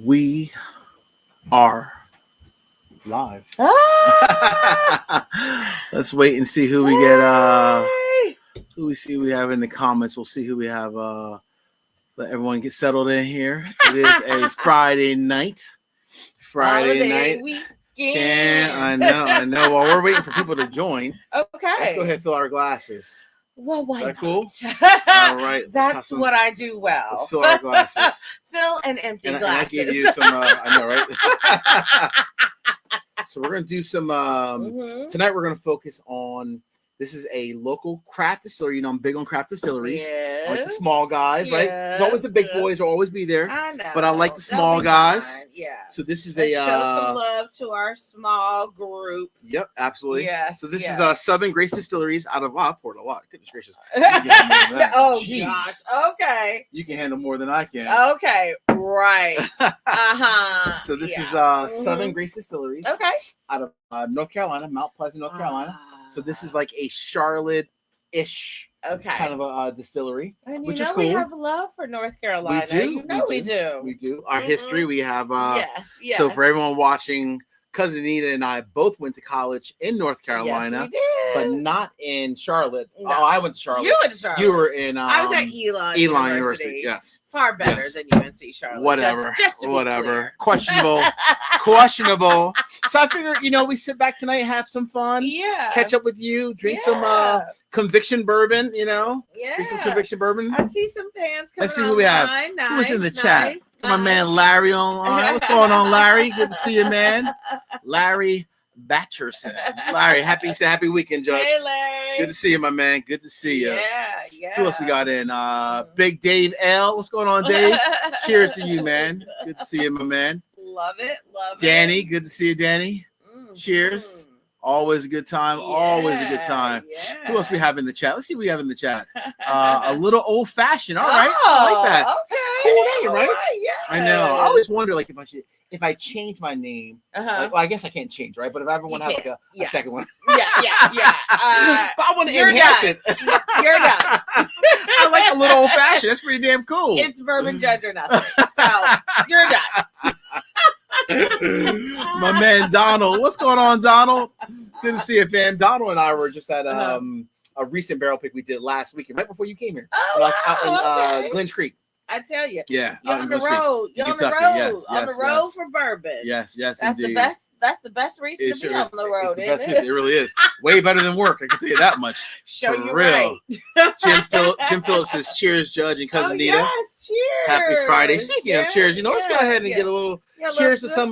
We are live. Let's wait and see who we get. Who we see we have in the comments. We'll see who we have. Let everyone get settled in here. It is a Friday night. Holiday weekend. I know. While we're waiting for people to join, okay, let's go ahead and fill our glasses. Well, why Is that not? cool? All right. That's what I do well. Let's fill our glasses. Fill and empty and glasses. I gave you some. I know, right? So we're gonna do some. Tonight we're gonna focus on. This is a local craft distillery. You know, I'm big on craft distilleries. Yes. I like the small guys, right? There's always the big boys will always be there. I know. But I like the small guys. Fine. Yeah. So this is Let's a show some love to our small group. Yep, absolutely. Yes. So this is Southern Grace Distilleries out of I poured a lot. Goodness gracious. Oh Jeez. gosh. Okay. You can handle more than I can. Okay. Right. So this is Southern Grace Distilleries. Okay. Out of North Carolina, Mount Pleasant, North Carolina. So this is like a Charlotte-ish kind of a distillery, and which is cool. We have love for North Carolina. We do. We do. Our history, we have. Yes. So for everyone watching, Cousin Anita and I both went to college in North Carolina, yes, we did. but not in Charlotte. No. Oh, I went to Charlotte. You went to Charlotte. You were in. I was at Elon University. Yes. Far better than UNC Charlotte. Whatever. Just whatever. Questionable. Questionable. So I figured, we sit back tonight, have some fun. Yeah. Catch up with you, drink some conviction bourbon, Yeah. Drink some conviction bourbon. I see some fans coming. Let's see who we have. Nice, who's in the chat? My man Larry online. What's going on, Larry? Good to see you, man. Larry Batcherson. Larry, happy weekend, Judge. Hey, Larry. Good to see you, my man. Good to see you. Yeah. Who else we got in? Big Dave L. What's going on, Dave? Cheers to you, man. Good to see you, my man. Love it. Danny, good to see you, Danny. Cheers. Always a good time. Always a good time. Yeah. Who else we have in the chat? Let's see what we have in the chat. A little old fashioned. All right. I like that. Okay. That's a cool name, right? Yeah. I know. I always wonder, if I change my name. Uh-huh. Well, I guess I can't change, right? But if I ever want to have a second one. Yeah. But I want to enhance it. You're done. I like a little old fashioned. That's pretty damn cool. It's bourbon judge or nothing. So you're done. My man Donald. What's going on, Donald? Good to see you, fam. Donald and I were just at a recent barrel pick we did last weekend, right before you came here. Oh, I was out in Glens Creek. I tell you. Yeah. You're on the road. You're on the road. Yes, on the road for bourbon. Yes, that's indeed. That's the best reason to be on the road, isn't it? It really is. Way better than work. I can tell you that much. Show for you real. Right. Jim Phillips says, cheers, Judge and Cousin Anita. Yes, cheers. Happy Friday. Speaking of cheers, let's go ahead and get a little cheers to some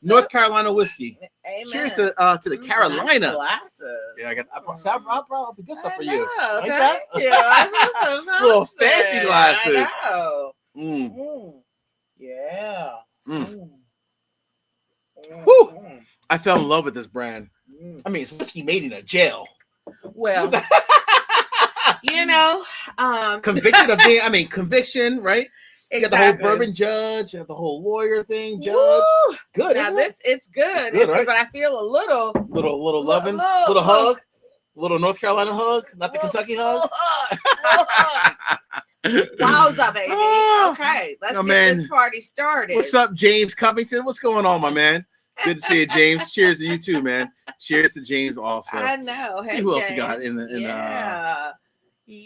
North Carolina whiskey. Amen. Cheers to the Carolinas. Yeah, I brought the good stuff for you. Like that? Little fancy glasses. Yeah. Whew. I fell in love with this brand. I mean, it's whiskey made in a jail. Well, conviction, right? You got the whole bourbon judge, you got the whole lawyer thing, judge. Woo! Good, now it's good. Right? But I feel a little loving, little hug, little North Carolina hug, not the Kentucky hug. Wowza, baby. Okay, let's get this party started. What's up, James Covington? What's going on, my man? Good to see you, James. Cheers to you too, man. Cheers to James also. I know. Let's see who else we got in do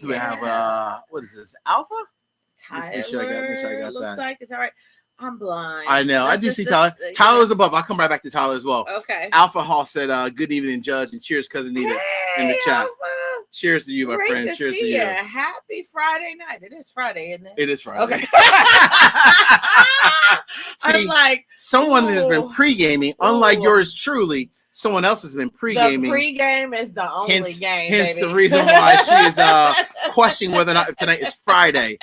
we have what is this? Alpha? Tyler. Make sure I got looks that. like it's all right. I'm blind. I know. I do see Tyler. Tyler's above. I'll come right back to Tyler as well. Okay. Alpha Hall said, "Good evening, Judge," and cheers, Cousin Anita, in the chat. Alpha. Cheers to you, my friend. Cheers to you. Happy Friday night. It is Friday, isn't it? It is Friday. Okay. See, I'm like, someone has been pre-gaming, unlike yours truly. Someone else has been pre-gaming. The pre-game is the only game, hence baby. the reason why she is questioning whether or not if tonight is Friday.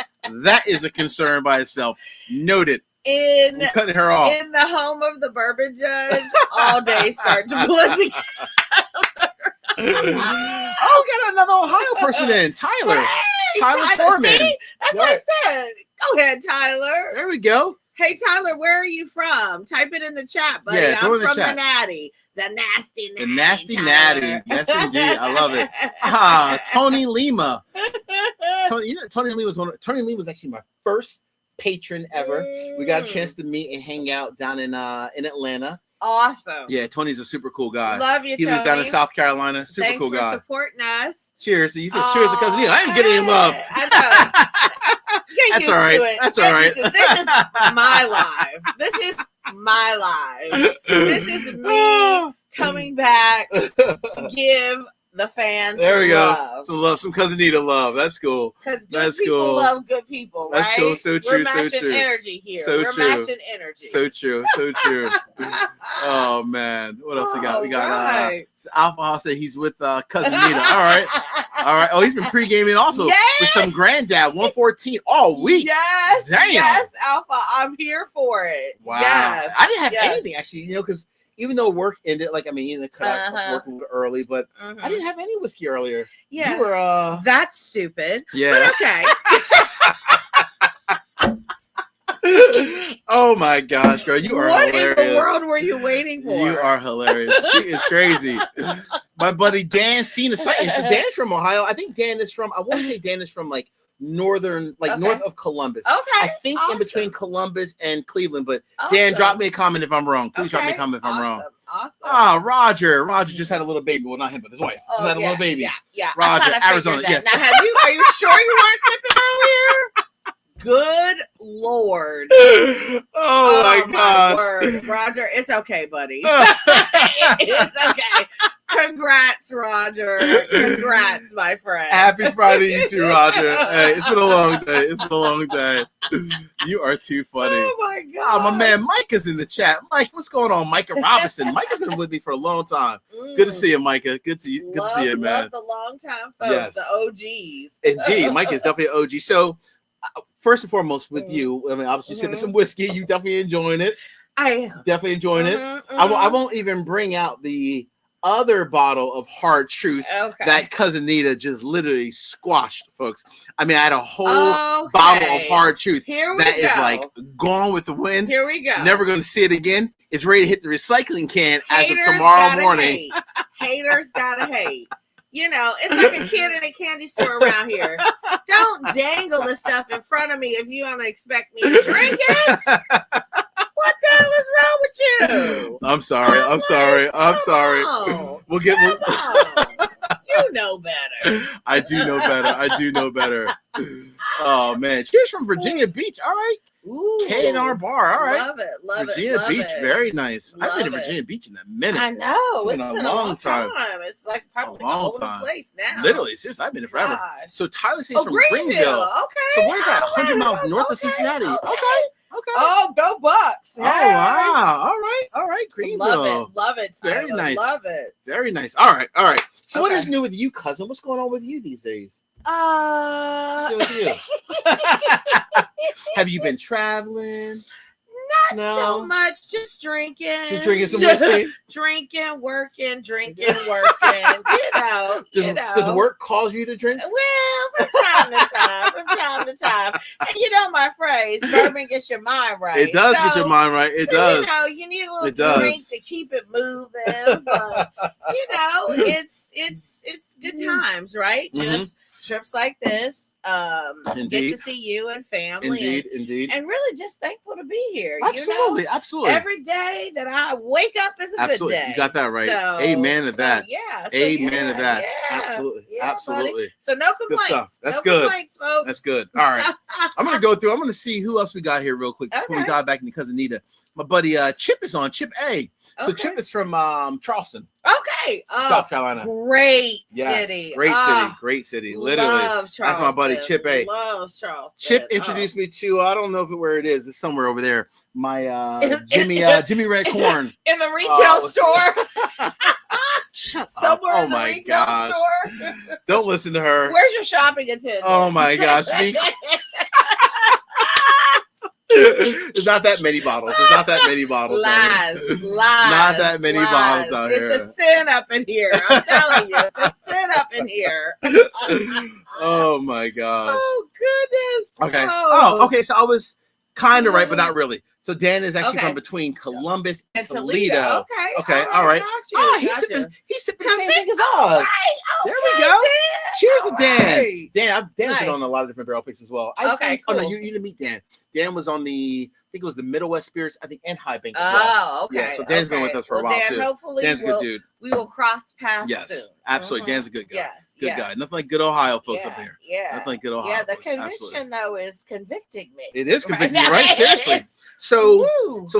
That is a concern by itself. Noted. I'm cutting her off. In the home of the bourbon judge, all day start to blend together. Got another Ohio person in. Tyler. Hey, Tyler Corbin. See? That's what I said. Go ahead, Tyler. There we go. Hey, Tyler, where are you from? Type it in the chat, buddy. Yeah, I'm from the Natty. The nasty natty. The nasty Tyler. natty. Yes, indeed. I love it. Tony Lima. Tony Lee was actually my first patron ever. We got a chance to meet and hang out down in Atlanta. Awesome. Yeah, Tony's a super cool guy. Love you, He lives down in South Carolina. Super Thanks cool for guy. Supporting us. Cheers. You said cheers to Cousin Nina. I didn't get any love. I know. That's all right. That's all right. This is my life. This is my life. This is me coming back to give the fans there we love. Go. Some Cousin Nita love. That's cool. Because That's people cool. love good people, right? That's cool. So true. We're matching so true. energy here. So We're true. matching energy. So true. So true. Oh man, what else we got? We got right. Alpha said he's with Cousin Nita. All right. All right. Oh, he's been pre-gaming also with some Granddad 114 all week. Yes. Damn. Yes, Alpha. I'm here for it. Wow. Yes. I didn't have anything actually, because even though work ended, cut out working early, but I didn't have any whiskey earlier. Yeah. You were that's stupid. Yeah. But okay. Oh my gosh, girl, you are hilarious. What in the world were you waiting for? You are hilarious. She is crazy. My buddy Dan seen a sighting. So Dan's from Ohio. I think Dan is from, I want to say Dan is from like northern, north of Columbus. Okay. I think in between Columbus and Cleveland, but Awesome. Dan, drop me a comment if I'm wrong. Please drop me a comment if I'm wrong. Awesome. Roger just had a little baby. Well, not him, but his wife. Just had a little baby. Yeah. Roger, Arizona. Yes. Now, are you sure you weren't sipping earlier? Good Lord. Oh my gosh. Word. Roger, it's okay, buddy. It's okay. Congrats, Roger. Congrats, my friend. Happy Friday, you too, Roger. Hey, it's been a long day. It's been a long day. You are too funny. Oh my God. My man Mike is in the chat. Mike, what's going on? Micah Robinson. Mike has been with me for a long time. Good to see you, Micah. Good to see you, man. Love the long time folks, Yes. the OGs. Indeed, Mike is definitely an OG. So, first and foremost, with you, obviously sipping some whiskey, you definitely enjoying it. I am. Definitely enjoying it. I won't even bring out the other bottle of Hard Truth that Cousin Nita just literally squashed, folks. I had a whole bottle of Hard Truth that is like gone with the wind. Here we go. Never going to see it again. It's ready to hit the recycling can as of tomorrow morning. Haters gotta hate. It's like a kid in a candy store around here. Don't dangle the stuff in front of me if you don't expect me to drink it. What the hell is wrong with you? I'm sorry. We'll get. You know better. I do know better. Oh man! Cheers from Virginia Beach. All right. Ooh, K&R Bar. All right. Love Virginia Beach, very nice. I've been to Virginia Beach in a minute. I know. It's been a long time. It's like probably a whole place now. Literally, seriously, I've been there forever. Gosh. So Tyler says from Greenville. Okay. So where's that? 100 miles north of Cincinnati. Okay. Oh, go Bucks. Oh, wow. All right. Greenville. Love it. Very nice. Love it. Very nice. All right. So what is new with you, cousin? What's going on with you these days? What's with you? Have you been traveling? Not so much. Just drinking. Just drinking some whiskey? Drinking, working. Does work cause you to drink? Well, from time to time. And my phrase, bourbon gets your mind right. It does get your mind right. It does. You need a little drink to keep it moving. But, it's good times, right? Mm-hmm. Just trips like this. Get to see you and family. Indeed. And really just thankful to be here. Absolutely. Every day that I wake up is a good day. You got that right. So, amen to that. Amen to that. Yeah, Absolutely. Buddy. So no complaints. Good stuff. That's no good. Complaints, folks. That's good. All right. I'm going to go through. I'm going to see who else we got here real quick before we dive back into Cousin Nita. My buddy Chip is on. Chip A. So Chip is from Charleston. Okay. South Carolina. Great city. Great city. Literally. Love that's my buddy Chip A. Loves Charleston. Chip introduced me to, I don't know where it is. It's somewhere over there. My Jimmy Red Corn. In the retail store. Shut up. Somewhere Oh in the my retail gosh. store. Don't listen to her. Where's your shopping attendant? Oh my gosh. There's not that many bottles. Lies. Not that many bottles down here. It's a sin up in here. I'm telling you, it's a sin up in here. Oh my gosh. Oh goodness. Okay. Oh, okay. So I was kind of right, but not really. So Dan is actually from between Columbus and Toledo. Okay. All right. He's sipping the same thing as us. There we go. Dan. Cheers to Dan. Dan's been on a lot of different barrel picks as well. Cool. Oh no, you didn't meet Dan. Dan was on I think it was the Middle West Spirits, I think, and High Bank as well. Oh, okay. Yeah, so Dan's been with us for a while Dan, too. Hopefully Dan's a good dude. We will cross paths soon. Absolutely. Dan's a good guy. Yes, good guy. Nothing like good Ohio folks up here. Yeah. Nothing like good Ohio. Yeah, the folks. conviction though is convicting me. It is convicting, right? Seriously. So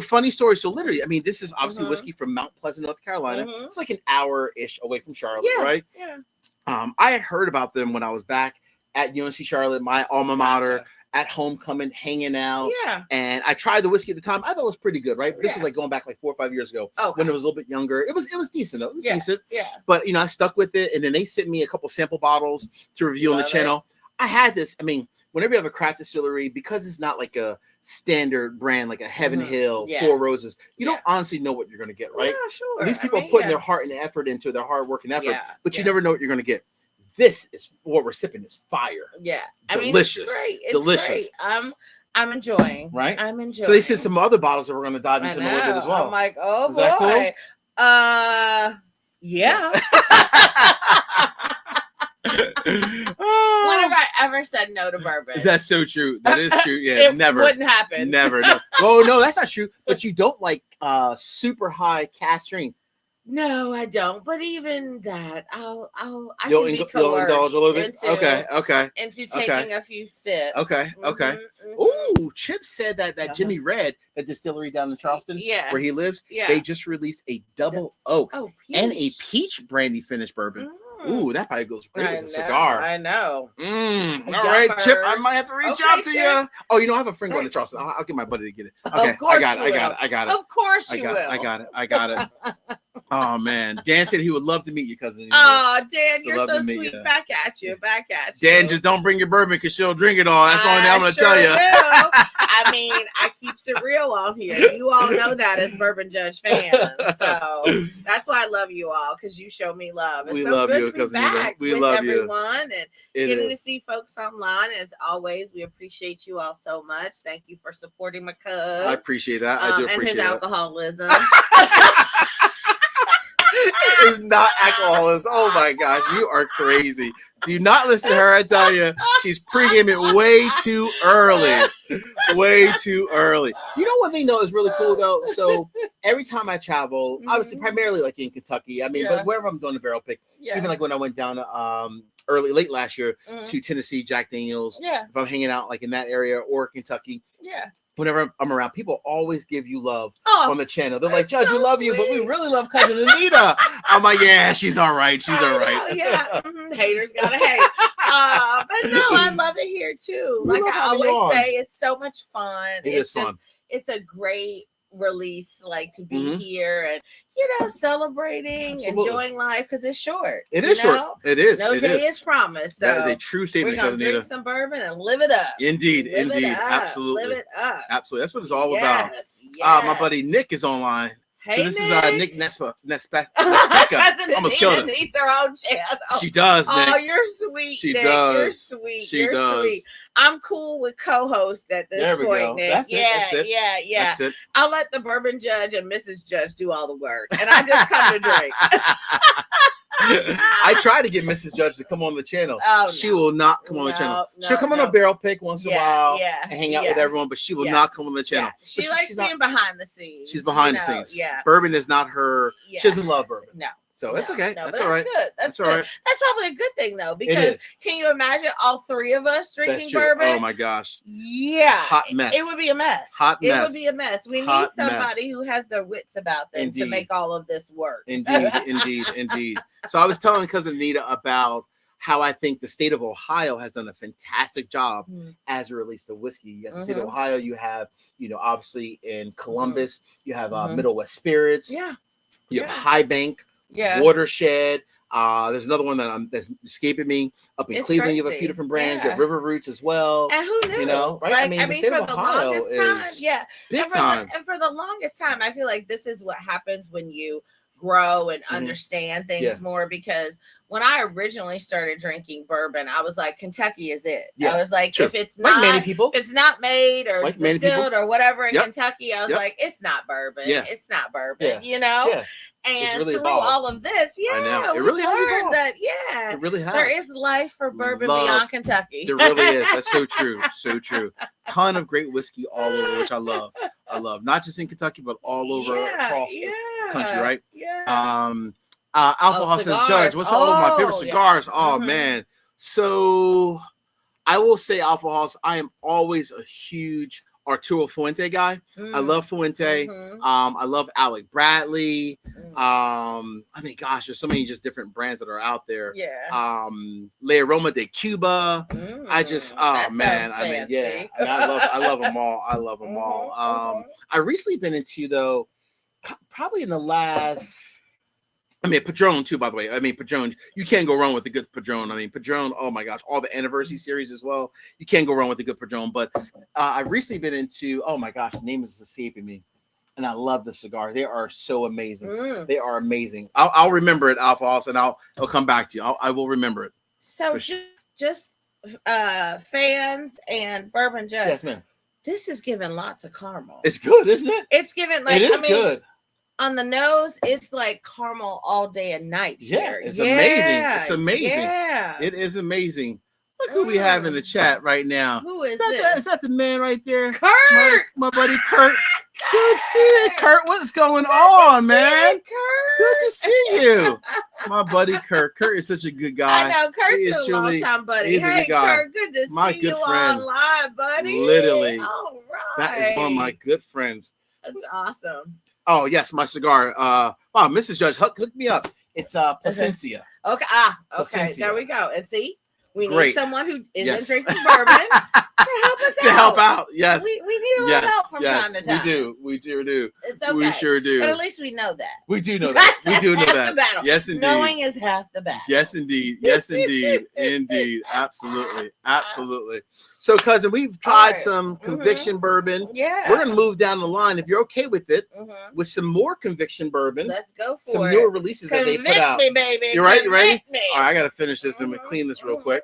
funny story. So literally, I mean, this is obviously whiskey from Mount Pleasant, North Carolina. It's like an hour-ish away from Charlotte, right? Yeah. I had heard about them when I was back at UNC Charlotte, my alma mater, at homecoming, hanging out. Yeah. And I tried the whiskey at the time. I thought it was pretty good, right? But this is like going back like 4 or 5 years ago when it was a little bit younger. It was decent though. It was decent. Yeah. But I stuck with it, and then they sent me a couple sample bottles to review on the channel. I had this. I mean, whenever you have a craft distillery, because it's not like a standard brand like a Heaven Hill, Four Roses, you don't honestly know what you're going to get, right? Yeah, sure. These people are putting their heart and effort into their hard work and effort, but you never know what you're going to get. This is what we're sipping is fire. Yeah. Delicious. It's great. It's delicious. Great. I'm enjoying. Right? I'm enjoying. So they sent some other bottles that we're going to dive into in a little bit as well. I'm like, oh is boy. That cool? Yeah. Yes. When have I ever said no to bourbon? That's so true. That is true. Yeah, it never. Wouldn't happen. Never. No. Oh no, that's not true. But you don't like super high cask strength. No, I don't. But even that, I You'll can be coerced indulge a little bit. Okay. Into taking a few sips. Okay. Ooh, Chip said that Jimmy Red, that distillery down in Charleston, where he lives, they just released a double oak and a peach brandy finished bourbon. Ooh, that probably goes great with a cigar. I know. All right, Chip, I might have to reach out to you. Oh, I have a friend going to Charleston. I'll get my buddy to get it. Okay, of course I got it. Of course you will. I got it. Oh man, Dan said he would love to meet you, cousin. Oh, Dan, you're so sweet. Back at you. Dan, just don't bring your bourbon because she'll drink it all. That's the only thing I'm going to tell you. I mean, I keeps it real on here. You all know that as Bourbon Judge fans. So that's why I love you all, because you show me love. It's so good to be back with everyone and getting to see folks online. As always, we appreciate you all so much. Thank you for supporting my cuz. I appreciate that. I do appreciate and his alcoholism. It is not alcoholism. Oh my gosh, you are crazy. Do not listen to her. I tell you, she's pre-gaming way too early. Way too early. You know one thing though is really cool though. So every time I travel, obviously primarily like in Kentucky. I mean, but wherever I'm doing a barrel pick, even like when I went down to late last year to Tennessee, Jack Daniels. Yeah. If I'm hanging out like in that area or Kentucky. Yeah. Whenever I'm around, people always give you love on the channel. They're like, Judge, we love you, but we really love cousin Anita. I'm like, yeah, she's all right. She's all right. Yeah. Haters gotta hate. But no, I love it here too. Like I always say, it's so much fun. It's fun. It's a great release, like to be here and celebrating, enjoying life, because it's short. It is short. It is. No day is promised. So that is a true statement. We're gonna drink some bourbon and live it up. Indeed, absolutely. Live it up. Absolutely. That's what it's all about. My buddy Nick is online. Hey, so this Nick. is Nick Nespeca. Almost killed it. Needs her own channel. She does, Nick. Oh, you're sweet. She Nick. does. You're sweet. She does. Sweet. I'm cool with co-host at this point, Nick. That's it. Yeah. That's it. I'll let the Bourbon Judge and Mrs. Judge do all the work, and I just come to drink. I try to get Mrs. Judge to come on the channel. She will not come on the channel. She'll come on a barrel pick once in a while and hang out with everyone, but she will not come on the channel. She likes being behind the scenes. She's behind the scenes. Yeah. Bourbon is not her. She doesn't love bourbon. No. So it's okay. No, that's all right. Good. That's good. All right. That's probably a good thing though, because can you imagine all three of us drinking bourbon? Oh my gosh. Yeah. Hot mess. It would be a mess. It would be a mess. We need somebody who has their wits about them to make all of this work. Indeed. So I was telling cousin Anita about how I think the state of Ohio has done a fantastic job as it relates to whiskey. You have the state of Ohio. You have, obviously in Columbus, you have Middle West Spirits. Yeah. You have High Bank. Yeah. Watershed. There's another one that's escaping me. Up in Cleveland, you have a few different brands. You have River Roots as well. And who knew? Right? Like, I mean, for the longest time, big time. And for the longest time, I feel like this is what happens when you grow and understand things more, because when I originally started drinking bourbon, I was like, Kentucky is it. I was like, if it's not, like many people, if it's not made or distilled or whatever in Kentucky, I was like, it's not bourbon. It's not bourbon, you know? And really through all of this, I know. It we really learned that, it really has. there is life for bourbon beyond Kentucky. There really is. That's so true. So true. Ton of great whiskey all over, which I love. I love, not just in Kentucky, but all over across the country, right? Alpha says, Judge, what's all of my favorite cigars? Oh, man. So I will say, Alpha House, I am always a huge Arturo Fuente guy. I love Fuente. I love Alec Bradley. I mean, gosh, there's so many just different brands that are out there. La Aroma de Cuba. I just, I love them all. I love them all. I recently been into, though, probably in the last, I mean, Padron too, by the way. I mean, Padron, you can't go wrong with a good Padron. I mean, Padron, oh my gosh, all the anniversary series as well. You can't go wrong with a good Padron. But I've recently been into, oh my gosh, the name is escaping me. And I love the cigar. They are so amazing. They are amazing. I'll remember it, Alpha House, and I'll come back to you. I will remember it. So just fans and Bourbon Judge. Yes, ma'am. This is giving lots of caramel. It's good, isn't it? It's giving, like, it is good. On the nose, it's like caramel all day and night. It's amazing. It's amazing. It is amazing. Look who we have in the chat right now. Who is this? Is that the man right there? Kurt! My buddy Kurt. Good to see you, Kurt. What's going on, man? Good to see you. My buddy Kurt. Kurt is such a good guy. I know, Kurt's a long-time buddy. He's a good guy. Kurt, good to see you online, buddy. Literally. All right. That is one of my good friends. That's awesome. Oh, yes, my cigar. Wow, Mrs. Judge, hook me up. It's Plasencia. Okay. Okay. There we go. And see, we need someone who isn't drinking bourbon to help us out. Yes. We need a little help from time to time. We do. It's okay. We sure do. But at least we know that. We do know that. We do know half that. The battle. Yes, indeed. Knowing is half the battle. Yes, indeed. Indeed. Absolutely. So, cousin, we've tried some conviction bourbon. Yeah. We're gonna move down the line, if you're okay with it, with some more conviction bourbon. Let's go for some newer releases that they put out. Me, baby. You right? You ready? All right, I gotta finish this. I'm gonna clean this real quick.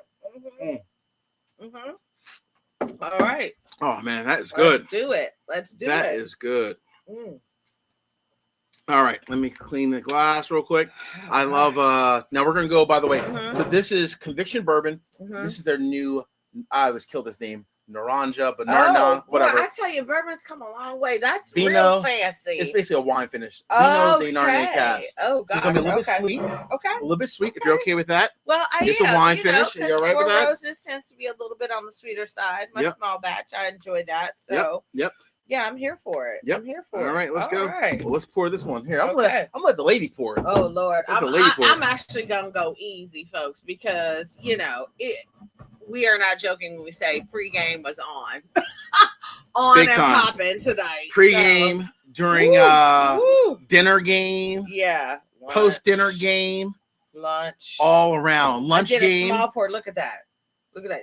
All right. Oh man, that is good. Let's do it. That is good. All right, let me clean the glass real quick. I love now we're gonna go, by the way. So this is conviction bourbon. This is their new, I always kill this name, Naranja, Banana, whatever. Well, I tell you, bourbon's come a long way. That's real fancy. It's basically a wine finish. Vino de Naranja Cast. Oh, gosh. So it's going to be a little bit sweet. Okay. A little bit sweet, if you're okay with that. Well, it's a wine finish. And you're right with that? Roses tends to be a little bit on the sweeter side. My small batch, I enjoy that. So, yeah, I'm here for it. I'm here for it. All right, let's go. Right. Well, let's pour this one here. I'm gonna let the lady pour it. Oh, Lord. I'm actually going to go easy, folks, because, we are not joking when we say pregame was on. Big and time. Popping tonight. Pregame, during dinner game. Yeah. Post dinner game. Lunch. All around. Lunch I did game. A small pour. Look at that.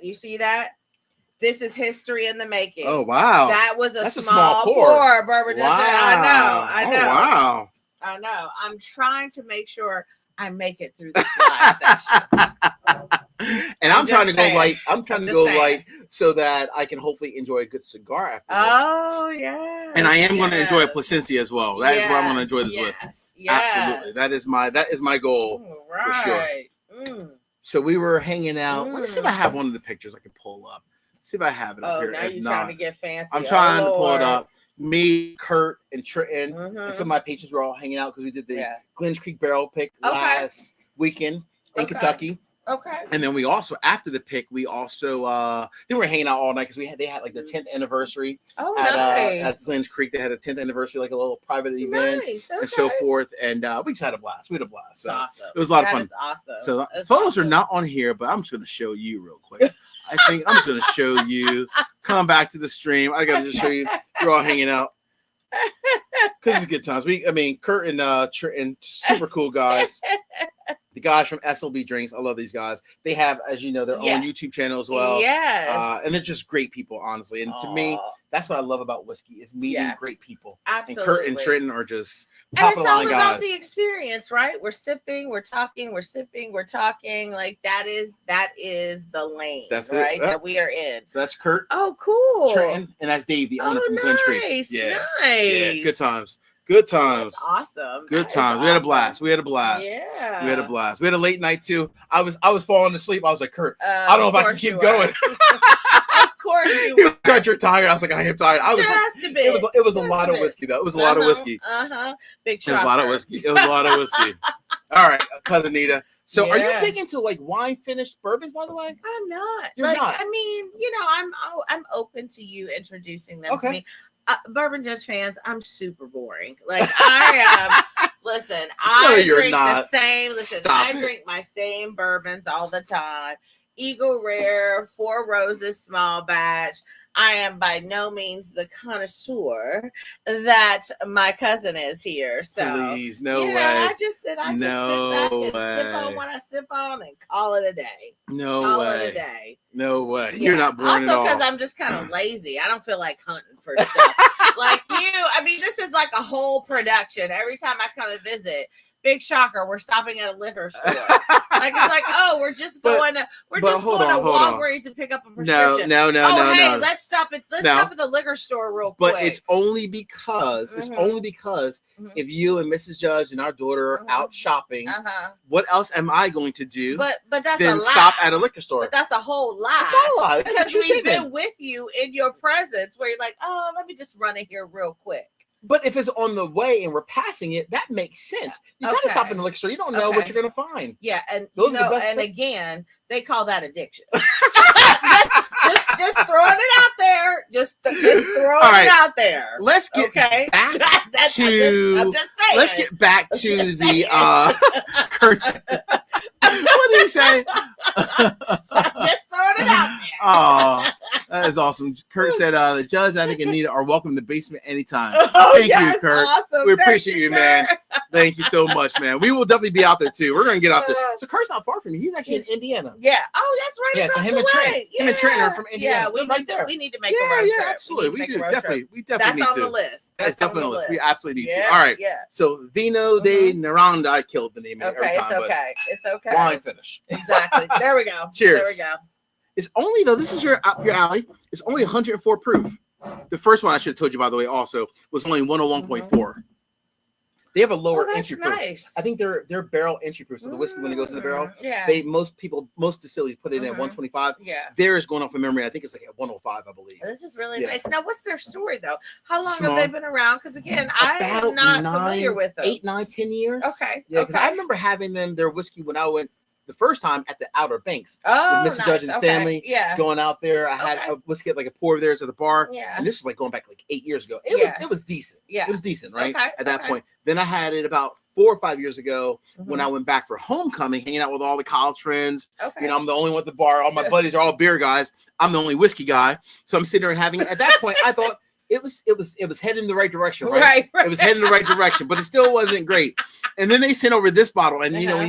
You see that? This is history in the making. Oh, wow. That was That's a small pour. Bourbon. Wow. I know. Oh, wow. I know. I'm trying to make sure I make it through this live section. And I'm trying to go light. I'm trying to go light so that I can hopefully enjoy a good cigar after this. Oh, yeah. And I am going to enjoy a Plasencia as well. That is what I'm going to enjoy this with. Absolutely. That is my goal for sure. So we were hanging out. Let me see if I have one of the pictures I can pull up. See if I have it up here. Now you're trying to get fancy. I'm trying to pull it up. Me, Kurt, and Trenton, and some of my patrons were all hanging out because we did the Glens Creek Barrel Pick last weekend in Kentucky. Okay. And then we also, after the pick, we also they were hanging out all night because they had like their 10th anniversary at Glens Creek. They had a 10th anniversary, like a little private event and so forth. And we just had a blast. We had a blast. So awesome. It was a lot of fun. Awesome. So photos are not on here, but I'm just going to show you real quick. I think I'm just going to show you. Come back to the stream. I got to just show you. We're all hanging out. Because it's good times. Kurt and Trenton, super cool guys. The guys from SLB Drinks. I love these guys. They have, as you know, their own YouTube channel as well. Yes. And they're just great people, honestly. And to me, that's what I love about whiskey is meeting great people. Absolutely. And Kurt and Trenton are just and it's all about the experience, right? We're sipping, we're talking, we're sipping, we're talking. Like that is the lane, right? That we are in. So that's Kurt. Oh, cool. Trenton, and that's Dave, the owner from Glen Tree. Nice. Yeah. Good times. That's awesome. Good times. We had a blast. Yeah. We had a blast. We had a late night too. I was falling asleep. I was like, Kurt, I don't know if I can keep going. Of course you were. Judge, you're tired. I was like, I am tired. I was just a bit. It was a lot of whiskey though. It was a lot of whiskey. Big It was a lot of whiskey. All right, cousin Nita. So are you big into like wine finished bourbons, by the way? I'm not. You're not. I mean, I'm open to you introducing them to me. Bourbon Judge fans, I'm super boring. Like I am. Listen, I drink the same. I drink my same bourbons all the time. Eagle Rare, Four Roses small batch. I am by no means the connoisseur that my cousin is here. So please, no way. I just sit back and sip on what I sip on and call it a day. No way. Yeah. You're not boring at all. Also, because I'm just kind of lazy. I don't feel like hunting for stuff. Like you, I mean, this is like a whole production. Every time I come and visit, big shocker, we're stopping at a liquor store. Like it's like, oh, we're just going to Walgreens and pick up a prescription. No. Let's stop at the liquor store real quick. But it's only because if you and Mrs. Judge and our daughter are out shopping, what else am I going to do? But that's then a lie. Stop at a liquor store. But that's a whole lie. It's not a lie. Because we've been with you in your presence where you're like, oh, let me just run in here real quick. But if it's on the way and we're passing it, that makes sense. You gotta stop in the liquor store. You don't know what you're gonna find. Yeah, and again, they call that addiction. just throwing it out there. Just throwing it out there. Let's get back to. I'm just saying. Let's get back to the Kurt. What did he say? Just throwing it out there. Oh, that is awesome. Kurt said, the Judge, I think Anita are welcome in the basement anytime. Thank you, Kurt. Awesome. We appreciate you, man. Thank you so much, man. We will definitely be out there too. We're going to get out there. So Kurt's not far from me. He's actually in Indiana. Yeah. Oh, that's right. Yeah, so him and Trenton are from Indiana. Yeah, we need to make a road trip. Yeah, absolutely. We do. Definitely need to. That's on the list. That's definitely on the list. We absolutely need to. All right. Yeah. So Vino de Naranda, I killed the name every time. It's okay. Wine finish. Exactly. There we go. Cheers. There we go. It's only though. This is your alley. It's only 104 proof. The first one I should have told you, by the way, also was only 101.4. They have a lower entry proof. Nice. I think they're barrel entry proof. So the whiskey when it goes to the barrel, most distilleries put it in at 125. Yeah. Theirs going off of memory, I think it's like at 105, I believe. This is really nice. Now, what's their story though? How long have they been around? Because again, I am not familiar with them. 8, 9, 10 years. Okay. Yeah, because I remember having their whiskey when I went the first time at the Outer Banks. Oh, with Mrs. Judge and family. Yeah. Going out there. I had a whiskey like a pour of theirs at the bar. Yeah. And this was like going back like 8 years ago. It was decent. Yeah. It was decent, right? Okay. At that point. Then I had it about 4 or 5 years ago when I went back for homecoming, hanging out with all the college friends. Okay. You know, I'm the only one at the bar. All my buddies are all beer guys. I'm the only whiskey guy. So I'm sitting there having at that point I thought it was heading in the right direction, right? It was heading in the right direction, but it still wasn't great. And then they sent over this bottle, and you know,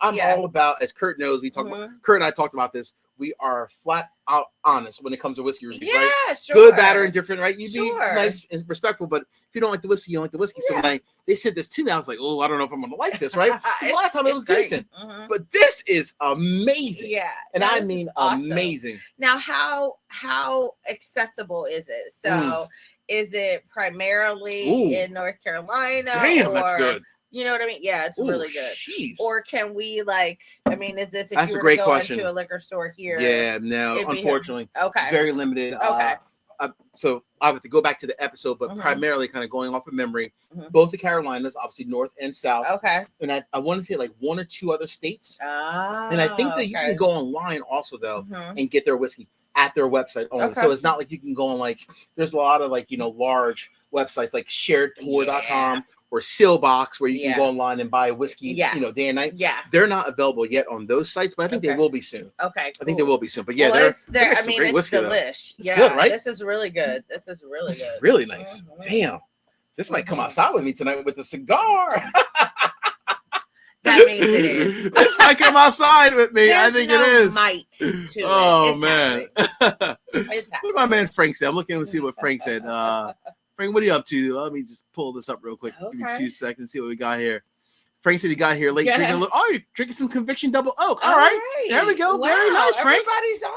I'm all about, as Kurt knows, we talk about Kurt and I talked about this. We are flat out honest when it comes to whiskey reviews, right? Sure. Good, bad, or indifferent, right? You be nice and respectful, but if you don't like the whiskey, you don't like the whiskey. So when they sent this to me, I was like, oh, I don't know if I'm going to like this, right? Last time it was decent, but this is amazing. Yeah, and I mean amazing. Now, how accessible is it? So, is it primarily in North Carolina? Damn, that's good. You know what I mean? Yeah, it's really good. Geez. Or can we is this if That's you a were great to go question. into a liquor store here? Yeah, no, unfortunately. Okay. Very limited. Okay. So I have to go back to the episode, but primarily kind of going off of memory, both the Carolinas, obviously North and South. Okay. And I want to say like 1 or 2 other states. And I think that you can go online also though and get their whiskey at their website only. Okay. So it's not like you can go on there's a lot of large websites like sharedtour.com or Sealbox where you can go online and buy whiskey, day and night. Yeah. They're not available yet on those sites, but I think they will be soon. Okay. Cool. I think they will be soon. But yeah, it's delish. It's good, right? This is really good. This is really nice. Damn. This might come outside with me tonight with a cigar. that means it is. This might come outside with me. There's I think no it is. Might to Oh, it. It's man. It's What did my man Frank said? I'm looking to see what Frank said. Frank, what are you up to? Let me just pull this up real quick. Okay. Give me 2 seconds, see what we got here. Frank said he got here late drinking a little. Oh, you're drinking some Conviction Double Oak. All right. There we go. Wow. Very nice, Frank.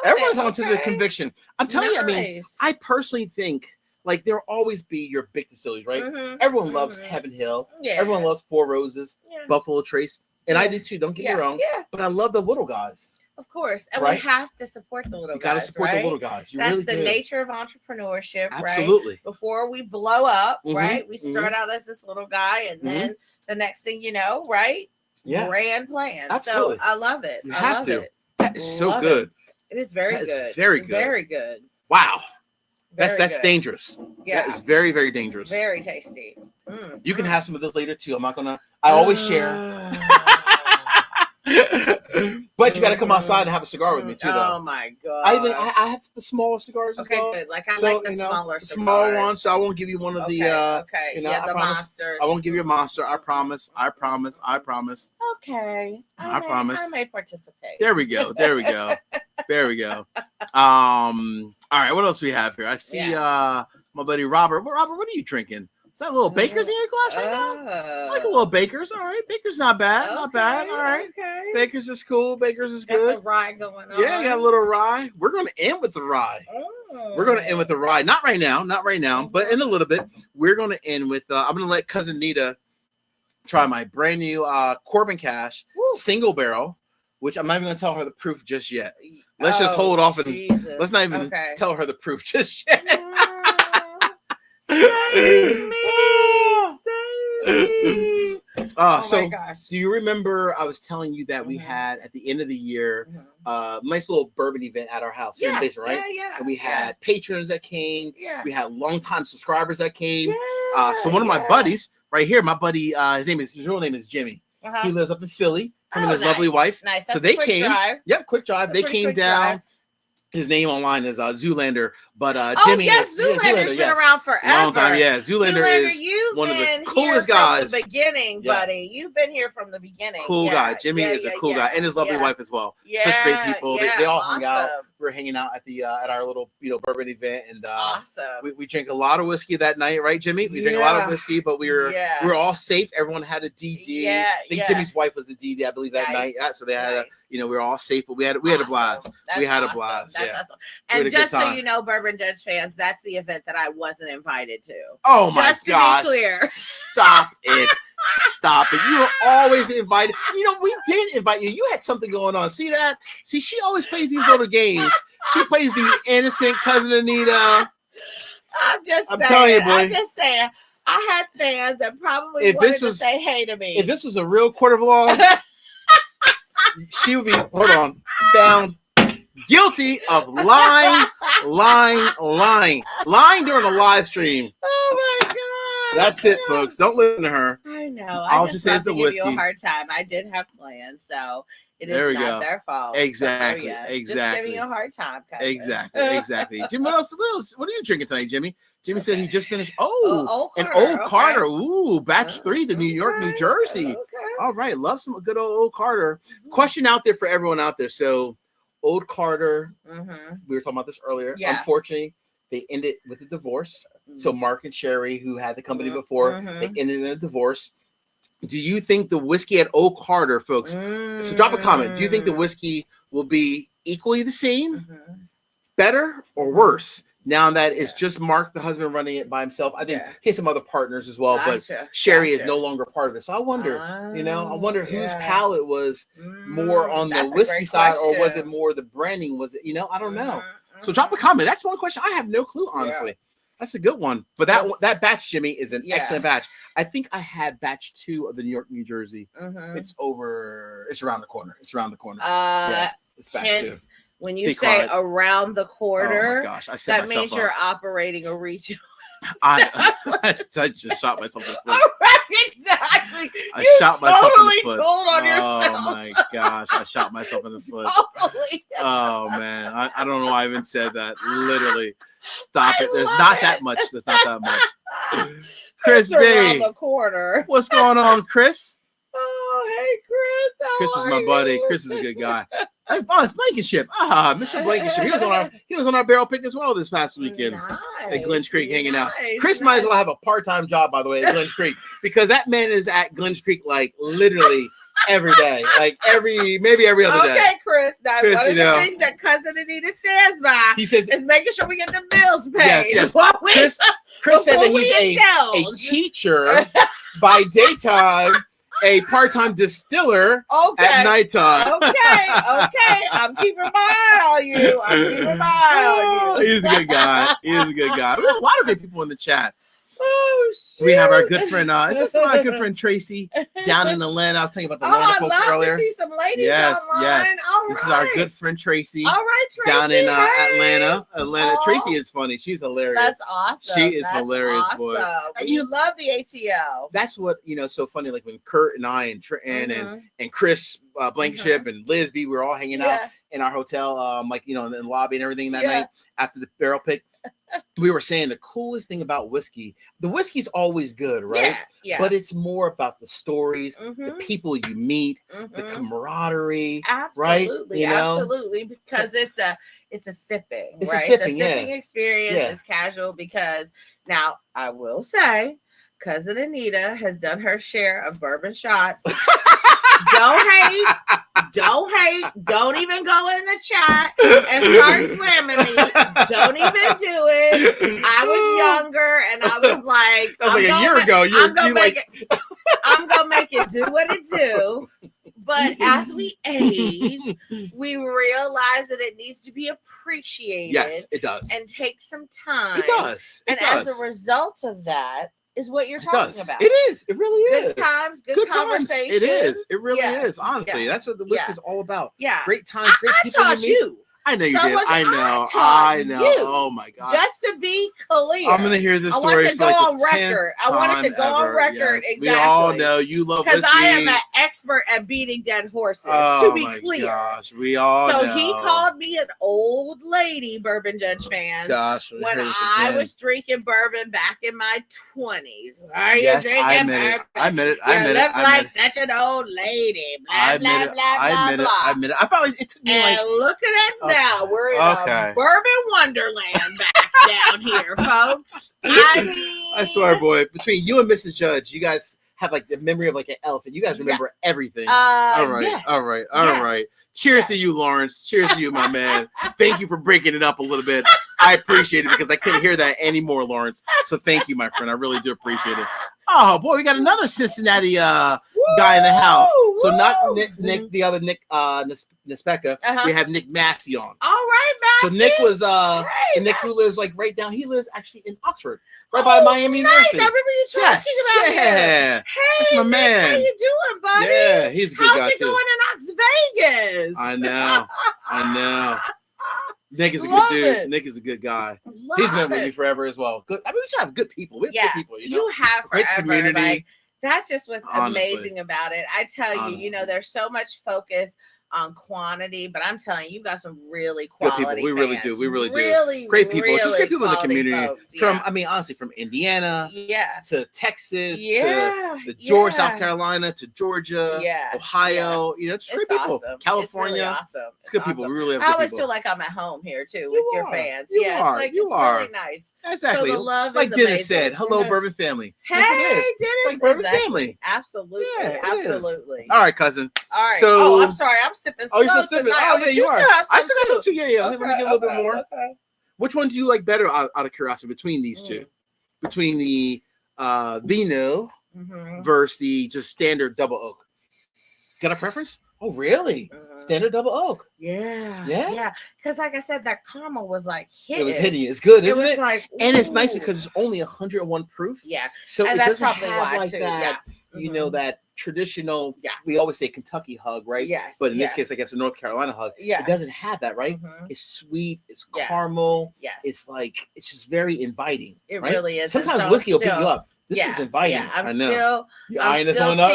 Everyone's on to the Conviction. I'm telling you, I mean, I personally think like there'll always be your big distilleries, right? Everyone loves Heaven Hill. Everyone loves Four Roses, Buffalo Trace. And I do too, don't get me wrong. But I love the little guys. Of course. And we have to support the little guys. You got to support the little guys. That's the nature of entrepreneurship, right? Absolutely. Before we blow up, right? We start out as this little guy, and then the next thing you know, right? Yeah. Grand plan. Absolutely. So I love it. You have to. That is so good. It is very good. Very good. Very good. Wow. That's dangerous. Yeah. That is very, very dangerous. Very tasty. You can have some of this later too. I'm not gonna. I always share. But you got to come outside and have a cigar with me too, though. Oh my god! I have the smaller cigars as well. Good. Like I like the smaller cigars. Small ones. So I won't give you one of the. The monsters. I won't give you a monster. I promise. I promise. I promise. Okay. I promise. I may participate. There we go. There we go. There we go. All right. What else we have here? I see my buddy Robert. Robert, what are you drinking? Is that a little Baker's in your glass right now? I like a little Baker's. All right. Baker's not bad. Not bad. All right. Okay. Baker's is cool. Baker's is good. Got the rye going on. Yeah, got a little rye. We're going to end with the rye. We're going to end with the rye. Not right now. Not right now. But in a little bit, we're going to end with, I'm going to let Cousin Nita try my brand new Corbin Cash single barrel, which I'm not even going to tell her the proof just yet. Let's just hold off and let's not even tell her the proof just yet. Save me. So do you remember I was telling you that we had at the end of the year nice little bourbon event at our house here in the basement, right? And we had patrons that came. We had longtime subscribers that came. So one of my buddies right here, my buddy, his real name is Jimmy. He lives up in Philly. Him and his lovely wife. Nice. So they came. Yep, quick drive. They came down. His name online is Zoolander, but Jimmy. Zoolander's been around forever. Long time, Zoolander is one of the coolest guys. From the beginning, buddy. You've been here from the beginning. Cool guy. Jimmy is a cool guy, and his lovely wife as well. Such great people. They all hung out. We were hanging out at our little bourbon event, and we drank a lot of whiskey that night, right, Jimmy? We drank a lot of whiskey, but we were all safe. Everyone had a DD. I think Jimmy's wife was the DD, I believe, that night. So they had we were all safe, but we had a blast. We had a blast. That's awesome. And just so you know, Bourbon Judge fans, that's the event that I wasn't invited to. Oh my gosh. Just to be clear. Stop it. Stop it. You were always invited. We did invite you. You had something going on. See that? See, she always plays these little games. She plays the innocent Cousin Anita. I'm telling you, boy. I'm just saying. I had fans that probably wanted to say hey to me. If this was a real court of law, she would be, found guilty of lying during a live stream. Oh my god! That's it, folks. Don't listen to her. I know. I'll just say it's the whiskey. Give you a hard time. I did have plans, so it is not their fault. Exactly. So, exactly. Just giving you a hard time. Cousin. Exactly. Jimmy, what else? What are you drinking tonight, Jimmy? Jimmy said he just finished. Old Carter. Ooh, batch 3 to New York, New Jersey. Okay. All right, love some good old Carter. Question out there for everyone out there. So. Old Carter, we were talking about this earlier. Unfortunately, they ended with a divorce. So Mark and Sherry, who had the company before, they ended in a divorce. Do you think the whiskey at Old Carter, folks? So drop a comment. Do you think the whiskey will be equally the same, better, or worse? Now that it's just Mark, the husband, running it by himself. I think he has some other partners as well, but Sherry is no longer part of it. So I wonder, I wonder whose palate was more on the whiskey side, or was it more the branding? Was it, I don't know. So drop a comment. That's one question. I have no clue, honestly. That's a good one. But that batch, Jimmy, is an excellent batch. I think I had batch 2 of the New York, New Jersey. It's around the corner. It's batch 2. When you say around the corner, oh my gosh, that means you're operating a regional. I just shot myself in the foot. All right, exactly. I shot myself in the foot. Told on yourself. Oh my gosh, I shot myself in the foot. Oh man, I don't know why I even said that. Literally, stop it. There's not that much. There's not that much. Chris B, around the corner. What's going on, Chris? Oh, hey, Chris is my buddy. Chris is a good guy. That's Boss Blankenship. Mr. Blankenship. He was on our barrel pick as well this past weekend at Glens Creek hanging out. Chris might as well have a part-time job, by the way, at Glens Creek, because that man is at Glens Creek like literally every day, like maybe every other day. Okay, Chris. Now, one of the things that Cousin Anita stands by, he says, is making sure we get the bills paid. Yes. Chris said that he's a teacher by daytime, a part-time distiller at nighttime. Okay. I'm keeping my eye on you. He's a good guy. We have a lot of great people in the chat. Oh, shit. We have our good friend, is this my good friend Tracy down in Atlanta? I was telling you about the Atlanta folks earlier. To see some ladies online. Yes. This is our good friend Tracy. All right, Tracy. Down in Atlanta. Tracy is funny. She's hilarious. That's awesome. She is hilarious, boy. And you love the ATL. That's what, so funny. Like when Kurt and I and and Chris Blankenship and Lisby, we were all hanging out in our hotel, in the lobby and everything that night after the barrel pick. We were saying the coolest thing about whiskey, the whiskey's always good, right? Yeah. But it's more about the stories, the people you meet, the camaraderie, right? Absolutely, because it's a sipping, it's right? A sipping, it's a sipping experience. It's casual because now I will say, Cousin Anita has done her share of bourbon shots. Don't hate. Don't even go in the chat and start slamming me. Don't even do it. I was younger and I was like, that was like a year ago. I'm gonna make it do what it do. But as we age, we realize that it needs to be appreciated. Yes, it does. And take some time. It does. As a result of that, is what you're talking about. It is. It really is. Good times, good conversations. It is. It really is. Honestly, that's what the whiskey's all about. Yeah. Great times, great people. I taught you. I know you did. I know. Oh my God. Just to be clear, I'm gonna hear this story. I wanted to go on record. I wanted to go on record. Yes. We Exactly. all know you love whiskey. Because I am an expert at beating dead horses. To be clear. Gosh, we all know. So he called me an old lady, Bourbon Judge fan. Gosh, when I was drinking bourbon back in my 20s. Are you drinking bourbon? I admit it. You look like such an old lady. Blah blah blah. I admit it. I probably it took me and look at us now. We're in a bourbon wonderland back down here, folks. I swear, boy, between you and Mrs. Judge, you guys have like the memory of like an elephant. You guys remember everything. All right. Cheers to you, Lawrence. Cheers to you, my man. Thank you for breaking it up a little bit. I appreciate it because I couldn't hear that anymore, Lawrence. So thank you, my friend. I really do appreciate it. Oh boy, we got another Cincinnati guy in the house. So not Nick, the other Nick Nispeka. We have Nick Massey on. All right, Massey. So Nick was and Nick who lives like right down. He lives actually in Oxford, right by Miami University. I remember you talking about him. Hey, that's my man. How you doing, buddy? Yeah, he's a good guy too. How's it going in Ox Vegas? I know. Nick is a good dude. Nick is a good guy. He's been with me forever as well. Good. I mean, we just have good people. We have good people. You have great forever. community. Like, that's just what's amazing about it. I tell you, there's so much focus on quantity, but I'm telling you, got some really quality good people. We really do. We really do. Great people. Really just great people in the community. Folks, honestly, from Indiana to Texas to South Carolina to Georgia, Ohio. Just great people. Awesome. California. It's really awesome. It's good people. We really have I good always people. feel like I'm at home here too with your fans. You are. It's really nice. Exactly. So the love like is Dennis amazing. said, hello, Bourbon family. Hey, Dennis. It's like Bourbon family. Absolutely. Yeah, absolutely. All right, cousin. All right. So, I'm sorry. I'm sipping slow. Oh, you're still sipping. Oh, yeah, you are. I still got some too. Yeah. Okay, Let me get a little bit more. Okay. Which one do you like better out of curiosity between these two? Between the Vino versus the just standard double oak? Got a preference? Oh, really? Standard double oak. Yeah. Because like I said, that caramel was like hitting. It was hitting. It's good, isn't it? Like, and it's nice because it's only 101 proof. Yeah. So and it that's doesn't probably have why like too. that. That traditional. Yeah. We always say Kentucky hug, right? Yes. But in this case, I guess a North Carolina hug. Yeah. It doesn't have that, right? It's sweet. It's caramel. Yeah. It's like it's just very inviting. It right? really is. Sometimes whiskey will pick you up. This is inviting. Yeah, I know. You're eyeing this one up.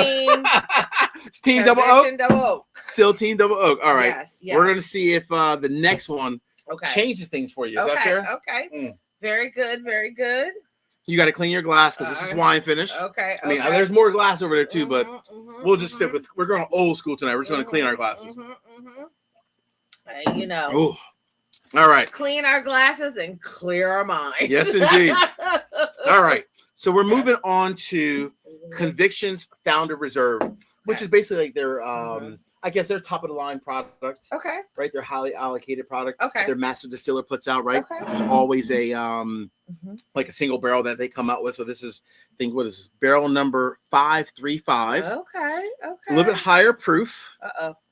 It's team double oak. Still team double oak. All right. Yes. We're gonna see if the next one changes things for you. Is that fair? Okay. Very good. Very good. You got to clean your glass because this is wine finish. Okay. I mean, there's more glass over there too, but we'll just sit with. We're going old school tonight. We're just going to clean our glasses. Hey, you know. Oh, all right. Clean our glasses and clear our mind. Yes, indeed. All right. So we're moving on to Convictions Founder Reserve, which is basically like their, I guess their top of the line product. Okay. Right. Their highly allocated product. Okay. Their master distiller puts out. Right. Okay. There's always a like a single barrel that they come out with. So this is, I think, what is this? Barrel number 535. Okay. Okay. A little bit higher proof.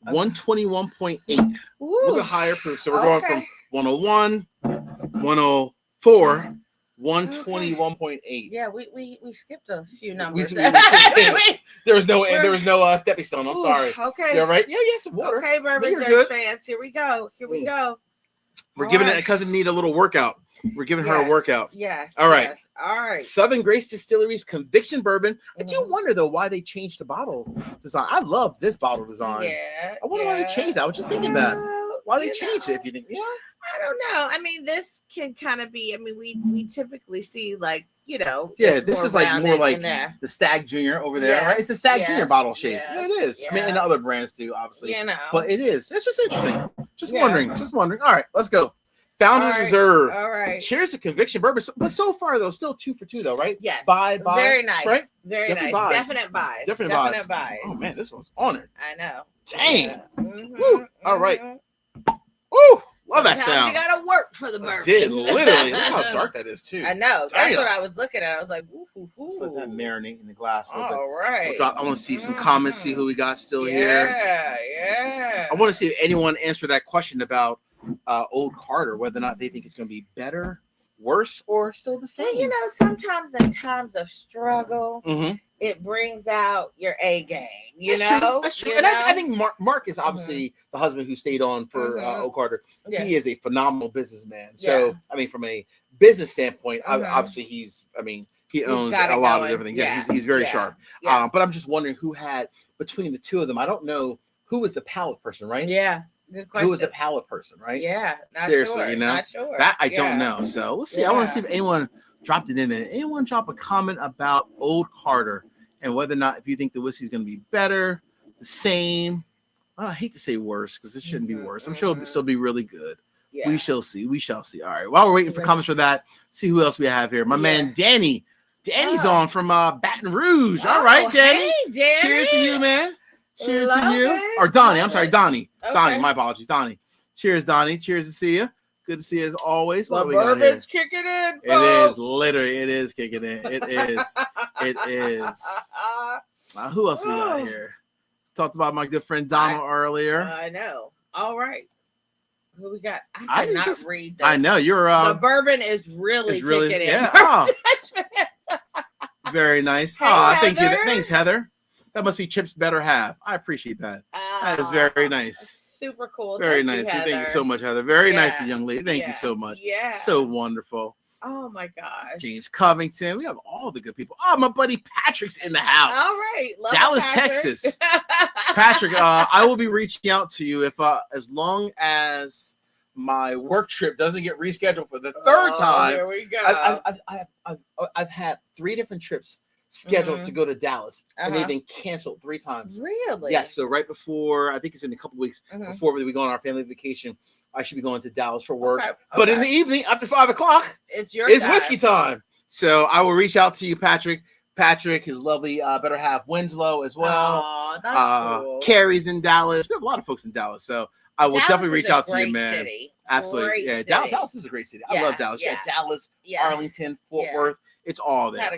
121.8. A little bit higher proof. So we're going from 101, 104, 121.8. Yeah, we skipped a few numbers. There was no stepping stone. I'm sorry. Okay. You're right. Yeah, yes, water. Okay, Bourbon Judge fans. Here we go. We're giving Cousin Nita a little workout. We're giving her a workout. Yes. All right. Yes. All right. Southern Grace Distilleries Conviction Bourbon. I do wonder though why they changed the bottle design. I love this bottle design. Yeah. I wonder why they changed that. I was just thinking that. Why they changed it? If you think, I don't know. I mean, this can kind of be. I mean, we typically see like this is like more like the Stag Junior over there, right? It's the Stag Junior bottle shape. Yeah, it is. I mean, and other brands too, obviously. But it is. It's just interesting. Just wondering. All right, let's go. Founders Reserve. All right. Cheers to Conviction Bourbon. But so far though, still 2 for 2 though, right? Yes. Buy. Very nice. Right? Very Definitely nice. buys. Definite buys. Oh man, this one's on it. I know. Dang. Woo. All right. Woo. Love that sound. You gotta work for the bourbon. Did literally. Look how dark that is too. I know. That's what I was looking at. I was like, ooh. Let's let that marinate in the glass. All right. So I want to see some comments. See who we got still here. Yeah. I want to see if anyone answered that question about Old Carter, whether or not they think it's going to be better, worse, or still the same. Well, sometimes in times of struggle, it brings out your A game. That's true. And I think Mark is obviously the husband who stayed on for Old Carter. Yeah. He is a phenomenal businessman. So, I mean, from a business standpoint, obviously he owns a lot of different things. Yeah, he's very sharp. Yeah. But I'm just wondering who had, between the two of them, I don't know who was the palate person, right? Yeah. Good question. Who was the palate person, right? Yeah. Seriously, Not sure. That I don't know. So let's see. I want to see if anyone dropped it in there. Anyone drop a comment about Old Carter and whether or not if you think the whiskey is going to be better, the same. I hate to say worse because it shouldn't be worse. I'm sure it'll still be really good. Yeah. We shall see. All right. While we're waiting for comments for that, see who else we have here. My man Danny. Danny's on from Baton Rouge. All right, Danny. Hey, Danny. Cheers to you, man. Cheers to you. Or Donnie. I'm sorry, Donnie. Okay. Donnie, my apologies. Donnie. Cheers, Donnie. Cheers to see you. Good to see you as always. What bourbon's kicking in. It is. Literally, it is kicking in. It is. It is. Who else we got here? Talked about my good friend Donald earlier. I know. All right. Who we got? I cannot read this. I know. You're the bourbon is really kicking in. Yeah. Very nice. Hey, thank you. Thanks, Heather. That must be Chip's better half. I appreciate that. That is very nice. Super cool. Very nice. Thank you so much, Heather. Very nice, young lady. Thank you so much. Yeah. So wonderful. Oh my gosh. James Covington. We have all the good people. Oh, my buddy Patrick's in the house. All right. Love Dallas, Texas. Patrick, I will be reaching out to you if as long as my work trip doesn't get rescheduled for the third time. Here we go. I've had 3 different trips scheduled to go to Dallas, and they've been canceled 3 times. Really? Yes. So right before, I think it's in a couple weeks before we go on our family vacation, I should be going to Dallas for work. Okay. But in the evening after 5 o'clock, it's whiskey time. So I will reach out to you, Patrick. Patrick, his lovely better half Winslow as well. Oh, that's cool. Carrie's in Dallas. We have a lot of folks in Dallas, so I will definitely reach out to you, man. City. Absolutely. Great city. Dallas is a great city. I love Dallas. Yeah. Dallas, Arlington, Fort Worth. It's all there. Had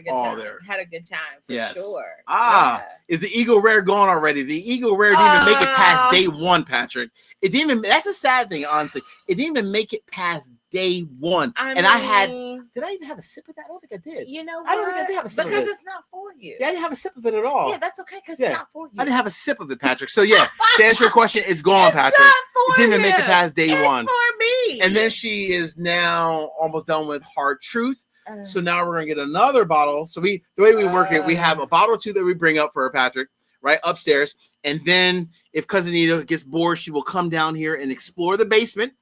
a good time for sure. Is the Eagle Rare gone already? The Eagle Rare didn't even make it past day 1, Patrick. It didn't even. That's a sad thing, honestly. It didn't even make it past day 1. Did I even have a sip of that? I don't think I did. You know what? I don't think I did have a sip of it. Because it's not for you. Yeah, I didn't have a sip of it at all. Yeah, that's okay because it's not for you. I didn't have a sip of it, Patrick. So yeah, to answer your question, it's gone, Patrick. It didn't even make it past day 1. For me. And then she is now almost done with Hard Truth. So now we're gonna get another bottle. So the way we work it, we have a bottle or 2 that we bring up for her, Patrick, right upstairs. And then if Cousin Nita gets bored, she will come down here and explore the basement.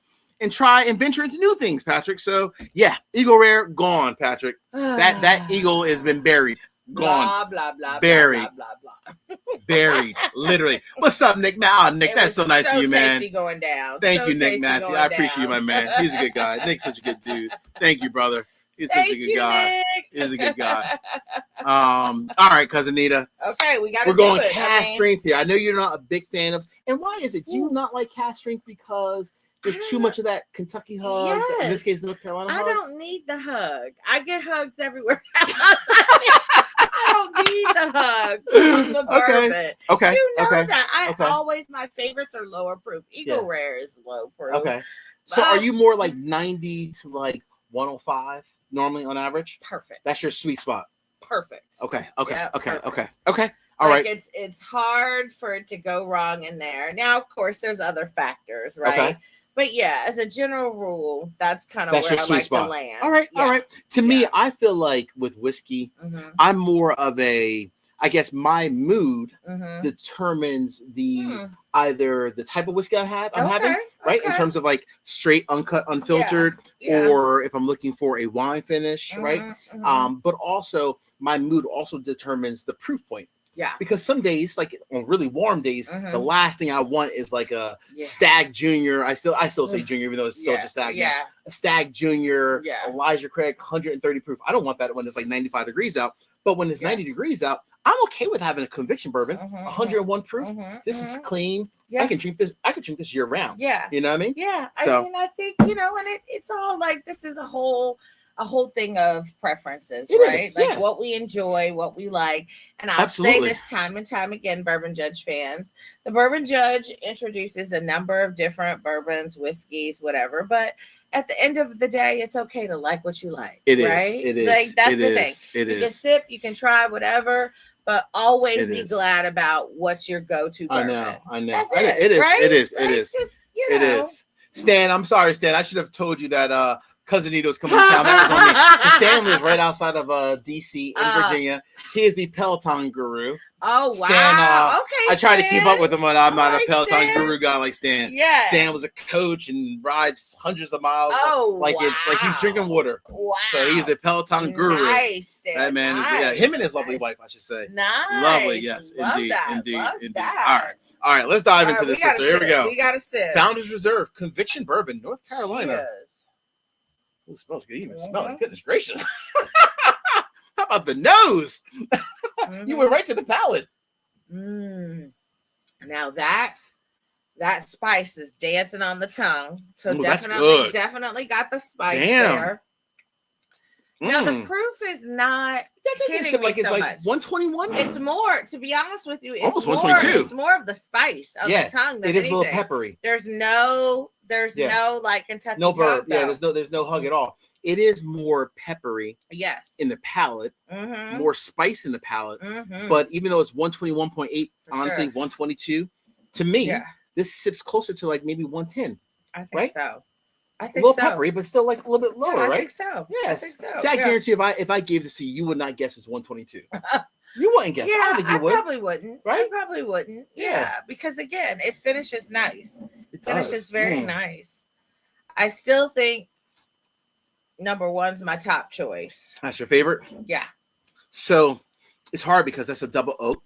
and try and venture into new things, Patrick. So yeah, Eagle Rare gone, Patrick. That eagle has been buried. Gone. Blah, blah, blah, buried. Blah, blah, blah, buried. Literally. What's up, Nick? Nick, that's so nice of you, man. Going down. Thank you, Nick Massey. I appreciate you, my man. He's a good guy. Nick's such a good dude. Thank you, brother. He's such a good guy. Nick. He's a good guy. All right, cousin Nita. Okay, we're going cast strength here. I know you're not a big fan of. And why is it? Do you not like cast strength because there's too much of that Kentucky hug? Yes. In this case, North Carolina hug? I don't need the hug. I get hugs everywhere. I don't need the hug from the bourbon. Okay. You know that. Always, my favorites are lower proof. Eagle Rare is low proof. Okay. So are you more like 90 to like 105 normally on average? Perfect. That's your sweet spot. Perfect. Okay. Yep, Okay. All like right. It's hard for it to go wrong in there. Now, of course, there's other factors, right? Okay. But yeah, as a general rule, that's kind of where I like to land. All right. To me, I feel like with whiskey, I'm more of a, I guess my mood determines the either the type of whiskey I'm having, right? In terms of like straight, uncut, unfiltered, or if I'm looking for a wine finish, right? But also my mood also determines the proof point. Yeah. Because some days, like on really warm days, the last thing I want is like a Stag Junior. I still say Junior, even though it's still just Stag. Yeah. A Stag Junior, Elijah Craig, 130 proof. I don't want that when it's like 95 degrees out. But when it's 90 degrees out, I'm okay with having a conviction bourbon, 101 proof. This is clean. Yeah. I can drink this year round. Yeah. You know what I mean? Yeah. I think, and it's all like this is a whole thing of preferences, right? Like what we enjoy, what we like. And I'll say this time and time again, Bourbon Judge fans, the Bourbon Judge introduces a number of different bourbons, whiskeys, whatever. But at the end of the day, it's okay to like what you like. It is. Like that's the thing. You can sip, you can try whatever, but always be glad about what's your go-to bourbon. I know. That's it. It is. Just, it is. Stan, I'm sorry, Stan. I should have told you that Cousin Nito's coming to town. That was on me. So Stan lives right outside of DC in Virginia. He is the Peloton guru. Oh, wow. Stan, okay, I try to keep up with him, but I'm not a Peloton guru guy like Stan. Yeah. Stan was a coach and rides hundreds of miles. It's like he's drinking water. Wow. So he's a Peloton guru. Nice, Stan. That man is, him and his lovely wife, I should say. Nice. Lovely, yes. Indeed. All right, let's dive into this. So here we go. We got to sip. Founders Reserve Conviction Bourbon, North Carolina. Cheers. Ooh, smells good. Even smell it. Goodness gracious. How about the nose? You went right to the palate. Now that spice is dancing on the tongue. So definitely got the spice there. Now the proof is not hitting me so much. 121. It's more, to be honest with you, it's almost 122. It's more of the spice on the tongue than it is anything. A little peppery. There's no like Kentucky. No burp. There's no hug at all. It is more peppery. Yes. In the palate, more spice in the palate. But even though it's 121.8, honestly, 122, to me, this sips closer to like maybe 110. I think so. I think a little peppery, but still like a little bit lower, right? I think so. Yes. I think so. See, I guarantee if I gave this to you, you would not guess it's 122. You wouldn't guess. Yeah, I don't think you would. Probably wouldn't. Right? I probably wouldn't. Yeah. Because again, it finishes nice. It finishes very nice. I still think number one's my top choice. That's your favorite? Yeah. So it's hard because that's a double oak,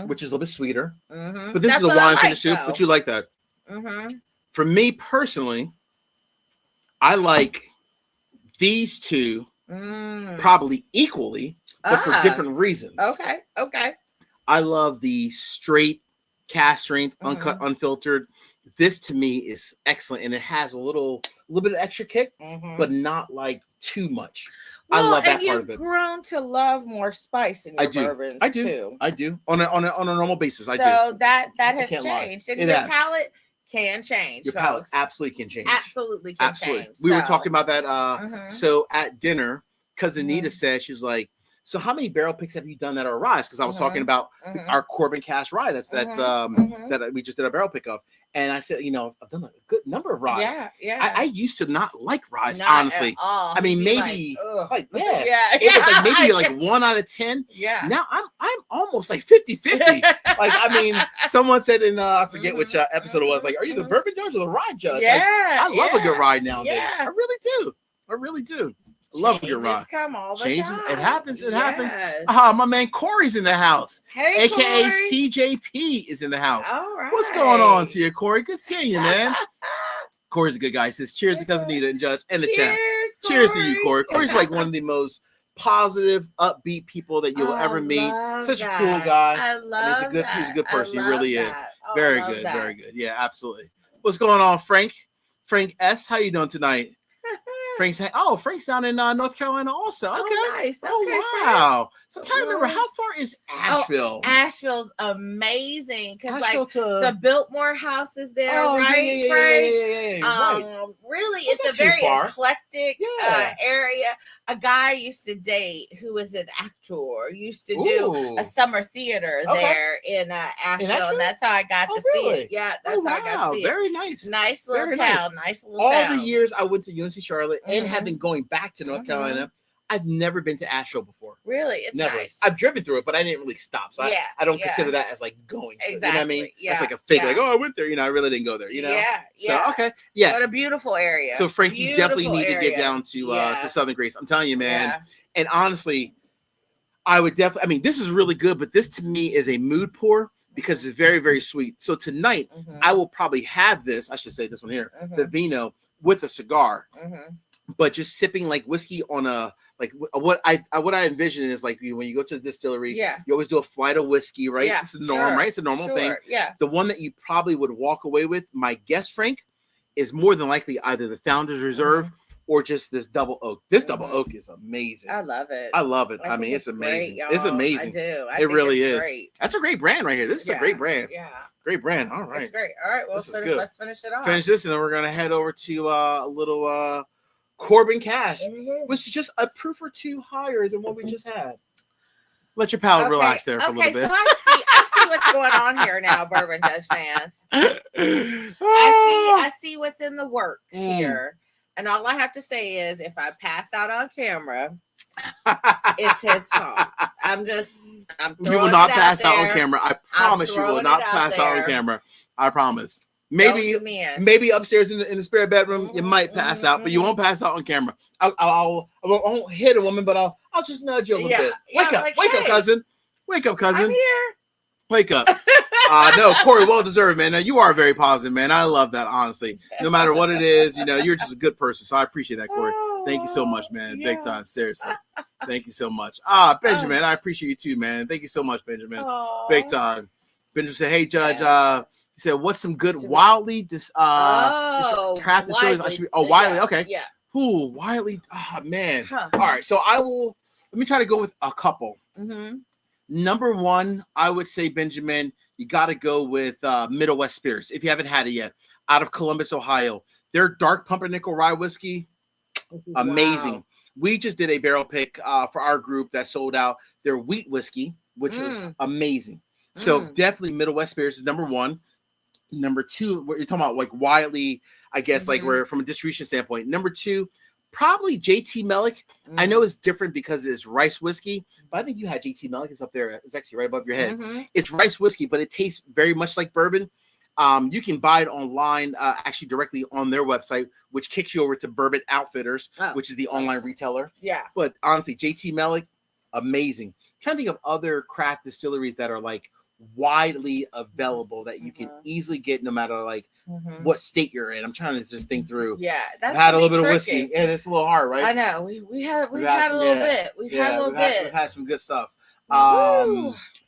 which is a little bit sweeter. But this is a wine finish too. But you like that. For me personally, I like these two probably equally, but for different reasons. Okay. I love the straight cast strength, uncut, unfiltered. This to me is excellent, and it has a little bit of extra kick, but not like too much. Well, I love that part of it. You've grown to love more spice in your bourbons too. I do on a normal basis. I do. So that has changed, and your palate can change. Your palate absolutely can change. Absolutely can change. We were talking about that. So at dinner, Cousin Nita said, she's like, so how many barrel picks have you done that are ryes? Because I was talking about our Corbin Cash rye that we just did a barrel pick of. And I said, I've done a good number of ryes. Yeah. I used to not like ryes, not honestly. I mean, maybe it was like maybe like 1 out of 10. Yeah. Now I'm almost like 50-50. Like, I mean, someone said in I forget which episode it was, like, are you the bourbon judge or the rye judge? Yeah, like, I love a good rye nowadays. Yeah. I really do. I love a good rye. Come all the Changes. time. It happens. It happens. Yes. My man Corey's in the house. Hey, AKA Corey. CJP is in the house. All right. What's going on to you, Corey? Good seeing you, man. Corey's a good guy. He says cheers to Cousin Nita and Judge and the chat. Cheers to you, Corey. Corey's like one of the most positive, upbeat people that you'll ever meet. Such a cool guy. I love He's a good person. He really is. Oh, very good. Very good. Yeah, absolutely. What's going on, Frank? Frank S. How you doing tonight? Frank's down in North Carolina also. Okay. Oh, nice. Okay, wow. So I'm trying to remember, how far is Asheville? Asheville's amazing because to... the Biltmore House is there, right? Yeah. Really, it's a very eclectic area. A guy I used to date who was an actor used to do a summer theater there in Asheville, and that's how I got to see it. Yeah, that's how I got to see it. Very nice. Nice little town. Nice little town. All the years I went to UNC Charlotte and have been going back to North Carolina, I've never been to Asheville before. Really? It's never. Nice. I've driven through it, but I didn't really stop. So I don't consider that as like going. Exactly. You know what I mean? Yeah. That's like a fake, like, I went there. You know, I really didn't go there. You know? Yeah. So, okay. Yes. What a beautiful area. So, Frank, you definitely need to get down to Southern Grace. I'm telling you, man. Yeah. And honestly, I would definitely, I mean, this is really good, but this to me is a mood pour because it's very, very sweet. So tonight, I will probably have this, I should say this one here, the vino with a cigar. But just sipping like whiskey on a like what I envision is like when you go to the distillery, you always do a flight of whiskey, right? It's the norm, right? It's a normal thing. Yeah. The one that you probably would walk away with, my guess, Frank, is more than likely either the Founder's Reserve or just this double oak. This double oak is amazing. I love it. I mean, it's amazing. Great, it's amazing. I do. It really is. Great. That's a great brand right here. This is a great brand. Yeah. Great brand. All right. It's great. All right. Well, let's finish it off. Finish this, and then we're gonna head over to a little Corbin Cash, which is just a proof or two higher than what we just had. Let your palate relax there for a little bit. So I see what's going on here now, Bourbon Judge fans. I see what's in the works here. And all I have to say is if I pass out on camera, it's his fault. I'm you will not pass out on camera. I promise you will not pass out on camera. I promise. Maybe upstairs in the spare bedroom, you might pass out, but you won't pass out on camera. I won't hit a woman, but I'll just nudge you a little bit. Wake up, cousin. Wake up, cousin. I'm here. Wake up. No, Corey, well deserved, man. Now, you are very positive, man. I love that, honestly. No matter what it is, you're just a good person. So I appreciate that, Corey. Thank you so much, man. Big time, seriously. Thank you so much. Benjamin, I appreciate you too, man. Thank you so much, Benjamin. Big time. Benjamin said, "Hey, Judge." He said, "What's some good Wildly craft distilleries?" Wiley. Okay. Yeah. Ooh, Wiley. Oh man. All right. So let me try to go with a couple. Number one, I would say, Benjamin, you got to go with Middle West Spirits if you haven't had it yet. Out of Columbus, Ohio, their dark pumpernickel rye whiskey, amazing. Wow. We just did a barrel pick for our group that sold out their wheat whiskey, which was amazing. So definitely Middle West Spirits is number one. Number two, what you're talking about, like Wiley, I guess, like we're from a distribution standpoint. Number two, probably JT Mellick. I know it's different because it's rice whiskey, but I think you had JT Mellick. It's up there. It's actually right above your head. It's rice whiskey, but it tastes very much like bourbon. You can buy it online, actually directly on their website, which kicks you over to Bourbon Outfitters, which is the online retailer. Yeah. But honestly, JT Mellick, amazing. I'm trying to think of other craft distilleries that are like widely available that you can easily get no matter like what state you're in. I'm trying to just think through. Yeah, that's had a little bit of whiskey. Yeah, it's a little hard, right? I know. We've had a little bit. We've had some good stuff. But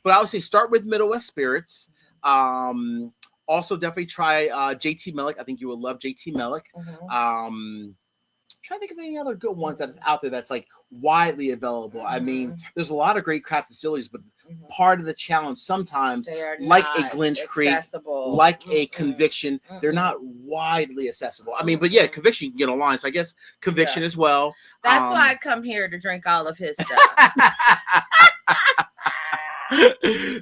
I would say start with Middle West Spirits. Also definitely try JT Mellick. I think you will love JT Mellick. Trying to think of any other good ones that is out there that's like widely available. I mean, there's a lot of great craft distilleries, but part of the challenge sometimes, like a Glen's Creek, like a Conviction, they're not widely accessible. I mean, but yeah, Conviction you can get online. So I guess Conviction as well. That's why I come here to drink all of his stuff.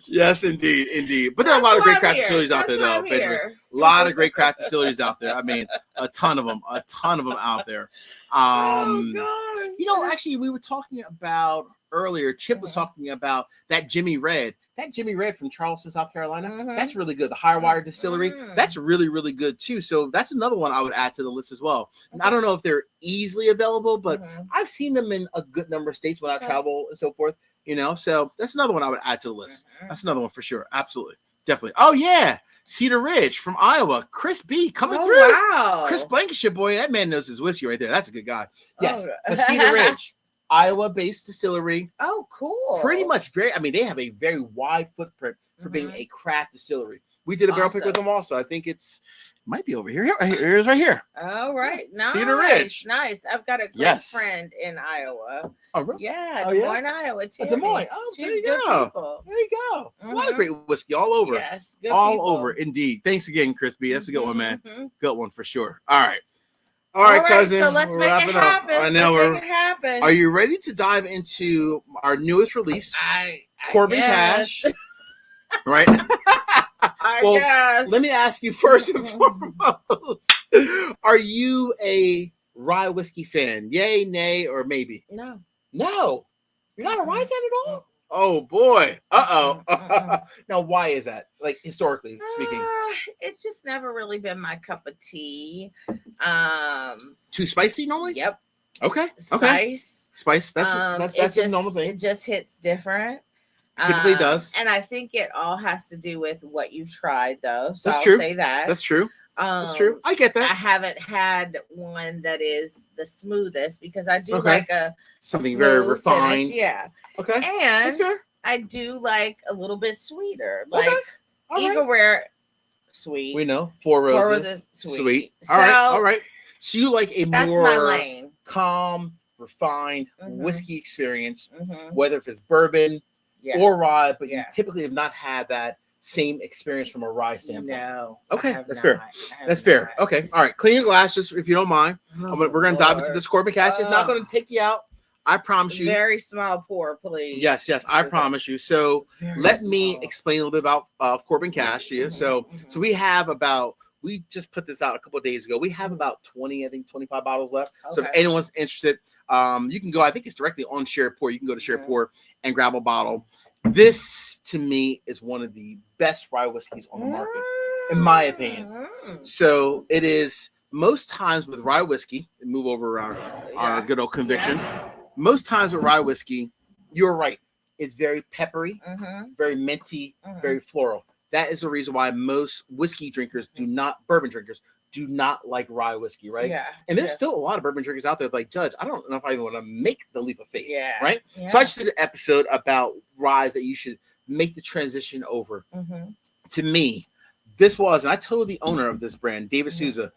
Yes, indeed. But there are a lot of great craft distilleries out there, though, Benjamin. A lot of great craft distilleries out there. I mean, a ton of them out there. Actually, we were talking about earlier. Chip was talking about that Jimmy Red. That Jimmy Red from Charleston, South Carolina. That's really good. The Hirewire Distillery. That's really, really good too. So that's another one I would add to the list as well. And I don't know if they're easily available, but I've seen them in a good number of states when I travel and so forth. So that's another one I would add to the list. That's another one for sure. Absolutely. Definitely. Oh, yeah. Cedar Ridge from Iowa. Chris B. coming through. Wow. Chris Blankenship, boy. That man knows his whiskey right there. That's a good guy. Yes. Cedar Ridge. Iowa-based distillery. Oh, cool. Pretty much they have a very wide footprint for being a craft distillery. We did a barrel pick with them also. I think it might be over here. Here it is right here. All right. Nice. Cedar Ridge. Nice. I've got a great friend in Iowa. Oh, really? Yeah. Des Moines, Iowa, too. Des Moines. Oh, she's good people. There you go. A lot of great whiskey all over. Yes. Good all people. Over. Indeed. Thanks again, Chris B. That's a good one, man. Good one for sure. All right, cousin. So let's make it happen. I know. Let's make it happen. Are you ready to dive into our newest release, Corbin Cash? Right. I guess. Let me ask you first and foremost: are you a rye whiskey fan? Yay, nay, or maybe? No. You're not a rye fan at all. Oh boy. Now, why is that? Like historically speaking, it's just never really been my cup of tea. Too spicy normally. Yep. Okay. Spice. That's a normal thing. It just hits different. Typically does. And I think it all has to do with what you've tried, though. So I'll say that. That's true. That's true. I get that. I haven't had one that is the smoothest because I do like something very refined. Finish. Yeah. Okay. And that's fair. I do like a little bit sweeter. Like Eagle Rare sweet. We know. Four Roses sweet. All right. So you like a more calm, refined whiskey experience, whether if it's bourbon or rye, but you typically have not had that same experience from a rye standpoint. No. Okay, that's fair. That's fair. Okay. All right. Clean your glass, just if you don't mind. We're going to dive into this Corbin Cash. It's not going to take you out. I promise you. Very small pour, please. Yes. I promise you. So let me explain a little bit about Corbin Cash to you. So we have we just put this out a couple of days ago. We have about 25 bottles left. Okay. So if anyone's interested, you can go. I think it's directly on SharePour. You can go to SharePour and grab a bottle. This, to me, is one of the best rye whiskeys on the market, in my opinion. So it is most times with rye whiskey, and move over our good old conviction. Most times with rye whiskey, you're right. It's very peppery, very minty, very floral. That is the reason why most whiskey drinkers bourbon drinkers do not like rye whiskey, right? Yeah. And there's still a lot of bourbon drinkers out there like, Judge, I don't know if I even want to make the leap of faith. Yeah. Right? Yeah. So I just did an episode about ryes that you should make the transition over. To me, this was, and I told the owner of this brand, David Souza,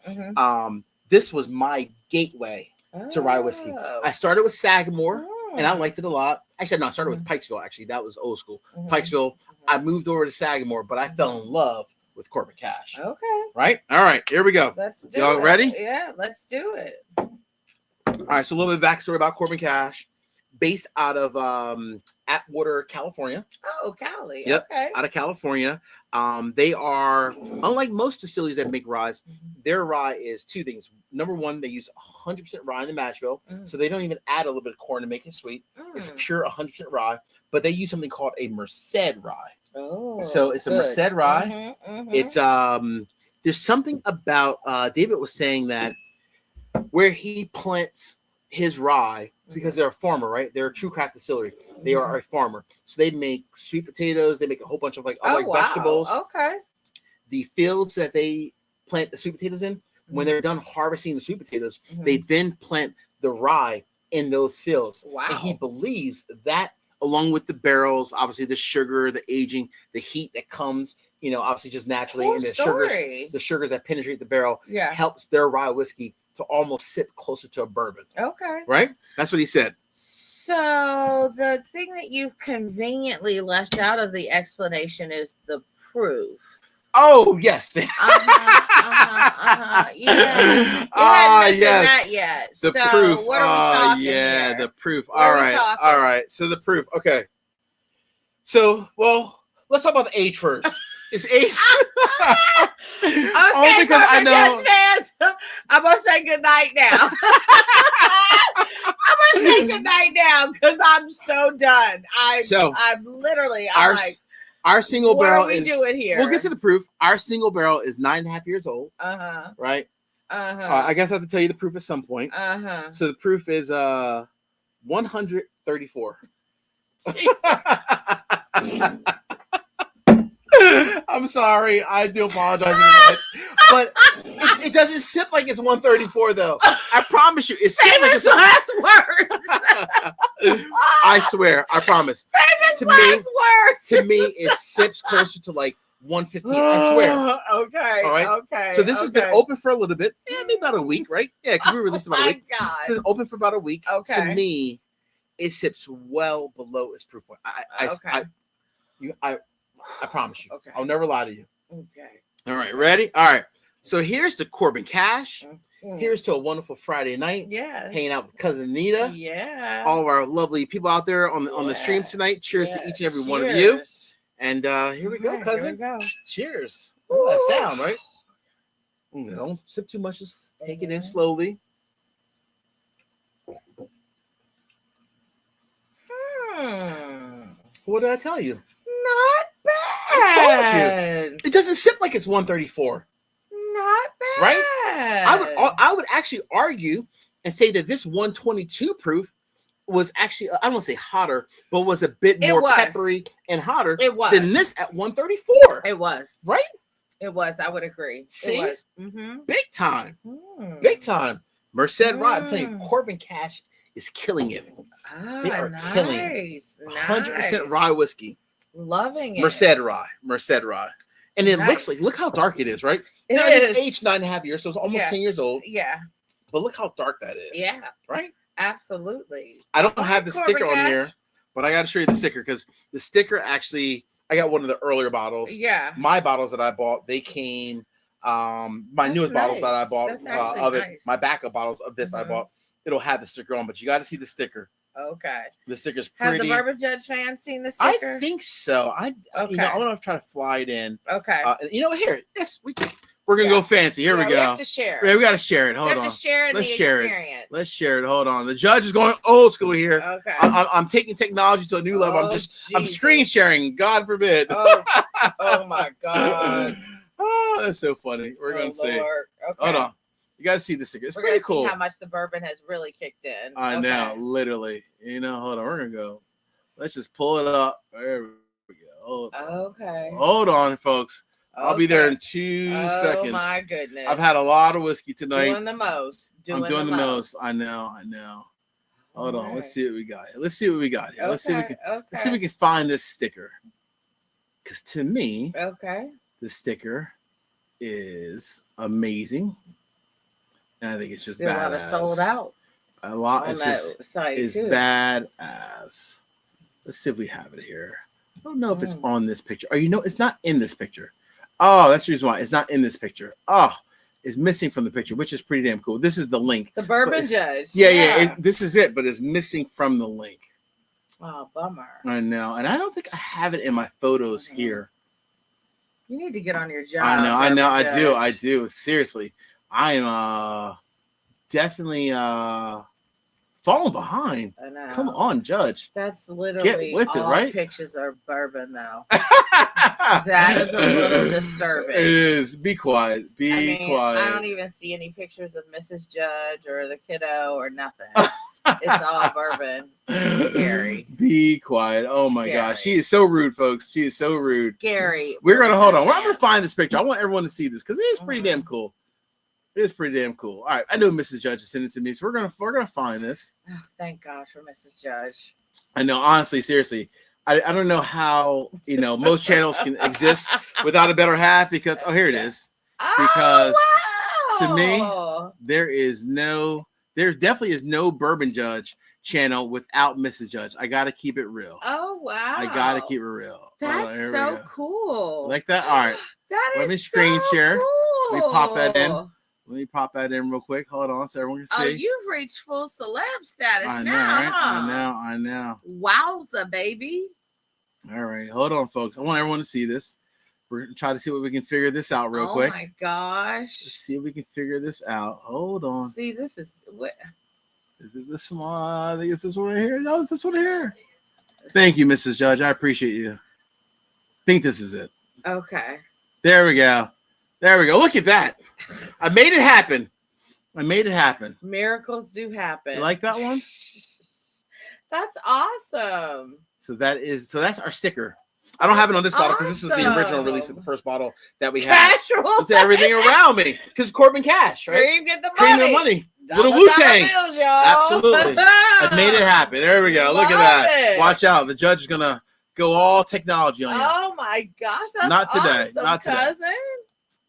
this was my gateway to rye whiskey. I started with Sagamore, and I liked it a lot. Actually, no, I started with Pikesville, actually. That was old school. Pikesville. I moved over to Sagamore, but I fell in love with Corbin Cash. Okay. Right? All right. Here we go. Let's do Y'all ready? Yeah, let's do it. All right. So a little bit of backstory about Corbin Cash. Based out of Atwater, California. Oh, Cali. Yep. Okay. Out of California. They are, unlike most distilleries that make rye, their rye is two things. Number one, they use 100% rye in the mash bill. So they don't even add a little bit of corn to make it sweet. It's pure 100% rye. But they use something called a Merced rye. Oh, so it's a Merced rye. It's there's something about David was saying that where he plants his rye, because they're a farmer, right? They're a true craft distillery. They are a farmer. So they make sweet potatoes. They make a whole bunch of vegetables. Okay. The fields that they plant the sweet potatoes in, when they're done harvesting the sweet potatoes, they then plant the rye in those fields. Wow. And he believes that along with the barrels, obviously the sugar, the aging, the heat that comes, obviously just naturally, and the sugars that penetrate the barrel helps their rye whiskey to almost sit closer to a bourbon. Okay. Right? That's what he said. So the thing that you conveniently left out of the explanation is the proof. Oh, yes. Yeah. You hadn't mentioned that yet. The proof. What are we talking here? The proof. All right. So the proof. Okay. So, well, let's talk about the age first. It's age. Okay, because I know. Fans, I'm gonna say good night now. I'm gonna say good night now because I'm so done. I'm literally. I'm like, our single barrel is. What are we doing here? We'll get to the proof. Our single barrel is 9.5 years old. Right. I guess I have to tell you the proof at some point. So the proof is 134. I'm sorry. I do apologize in advance. But it doesn't sip like it's 134, though. I promise you. It sips like it's last words. I swear. I promise. Famous last words. To me, it sips closer to like 115. I swear. Okay. All right. Okay. So this has been open for a little bit. Yeah, maybe about a week, right? Yeah, because we released about a week. God. It's been open for about a week. Okay. To me, it sips well below its proof point. I promise you. Okay. I'll never lie to you. Okay. All right. Ready? All right. So here's the Corbin Cash. Here's to a wonderful Friday night. Yeah. Hanging out with Cousin Nita. Yeah. All of our lovely people out there on the stream tonight. Cheers to each and every one of you. And here we go, cousin. Here we go. Cheers. Ooh, that sound, right? Don't sip too much. Just take it in slowly. What did I tell you? Not bad. I told you. It doesn't sip like it's 134. Not bad. Right? I would actually argue and say that this 122 proof was actually, I don't want to say hotter, but was a bit more peppery and hotter than this at 134. It was. Right? It was. I would agree. See? It was. Big time. Big time. Merced Rye. I'm telling you, Corbin Cash is killing it. They are killing it. 100% rye whiskey. Loving it. Merced Rye. And it looks like, look how dark it is, right? It's aged 9.5 years, so it's almost 10 years old. Yeah. But look how dark that is. Yeah. Right? Absolutely. I don't have the sticker on here, but I got to show you the sticker because the sticker actually, I got one of the earlier bottles. Yeah. My bottles that I bought, they came, my newest bottles that I bought of it, my backup bottles of this I bought, it'll have the sticker on, but you got to see the sticker. Okay. The sticker's pretty. Have the Bourbon Judge fans seen the sticker? I think so. I'm gonna try to fly it in. Okay. Here. Yes, we're gonna go fancy. Here we go. We have to share. Yeah, we got to share it. Hold on. Let's share it. Let's share it. Hold on. The judge is going old school here. Okay. I'm taking technology to a new level. I'm screen sharing. God forbid. Oh my God. Oh, that's so funny. We're gonna see. Okay. Hold on. You got to see the sticker. It's pretty cool. See how much the bourbon has really kicked in. I know, literally. Hold on. We're gonna go. Let's just pull it up. There we go. Hold on, folks. I'll be there in 2 seconds. Oh my goodness! I've had a lot of whiskey tonight. Doing the most. I'm doing the most. I know. Hold on. Let's see what we got. Let's see what we got here. Let's see if we can find this sticker. Because to me, the sticker is amazing. And I think it's just badass. A lot of sold out. A lot is badass. Let's see if we have it here. I don't know if it's on this picture. It's not in this picture. Oh, that's the reason why. It's not in this picture. Oh, it's missing from the picture, which is pretty damn cool. This is the link. The Bourbon Judge. Yeah. This is it, but it's missing from the link. Oh, bummer. I know. And I don't think I have it in my photos here. You need to get on your job. I know. I do. Seriously. I am definitely falling behind. I know. Come on, Judge. That's literally get with all it, right? Pictures are bourbon, though. That is a little disturbing. It is. Be quiet. Be quiet. I don't even see any pictures of Mrs. Judge or the kiddo or nothing. It's all bourbon. Scary. Be quiet. Oh my gosh. She is so rude, folks. She is so rude. Scary. We're gonna hold on. I'm gonna find this picture. I want everyone to see this because it is pretty damn cool. It's pretty damn cool. All right, I know Mrs. Judge is sending it to me, so we're gonna find this. Oh, thank God for Mrs. Judge. I know, honestly, seriously, I don't know how most channels can exist without a better half because here it is. Because to me, there definitely is no Bourbon Judge channel without Mrs. Judge. I gotta keep it real. Oh wow! I gotta keep it real. That's so cool. Like that. All right. Let me screen share. Let me pop that in. Let me pop that in real quick. Hold on so everyone can see. Oh, you've reached full celeb status I know, now, right? huh? I know. Wowza, baby. All right, hold on, folks. I want everyone to see this. We're gonna try to see what we can figure this out real quick. Oh my gosh! Let's see if we can figure this out. Hold on. See, this is what. Is it this one? I think it's this one right here. No, it's this one here. Thank you, Mrs. Judge. I appreciate you. I think this is it. Okay. There we go. There we go. Look at that. I made it happen. I made it happen. Miracles do happen. You like that one? That's awesome. So that's our sticker. I don't have it on this bottle because this is the original release of the first bottle that we had. It's everything around me because Corbin Cash, right? Cream, get the money. Cream and money. Little $1 Wu-Tang. bills, y'all. Absolutely. I made it happen. There we go. Look at that. It. Watch out. The judge is going to go all technology on you. Oh, my gosh. That's Not today. Awesome, Not today. cousin.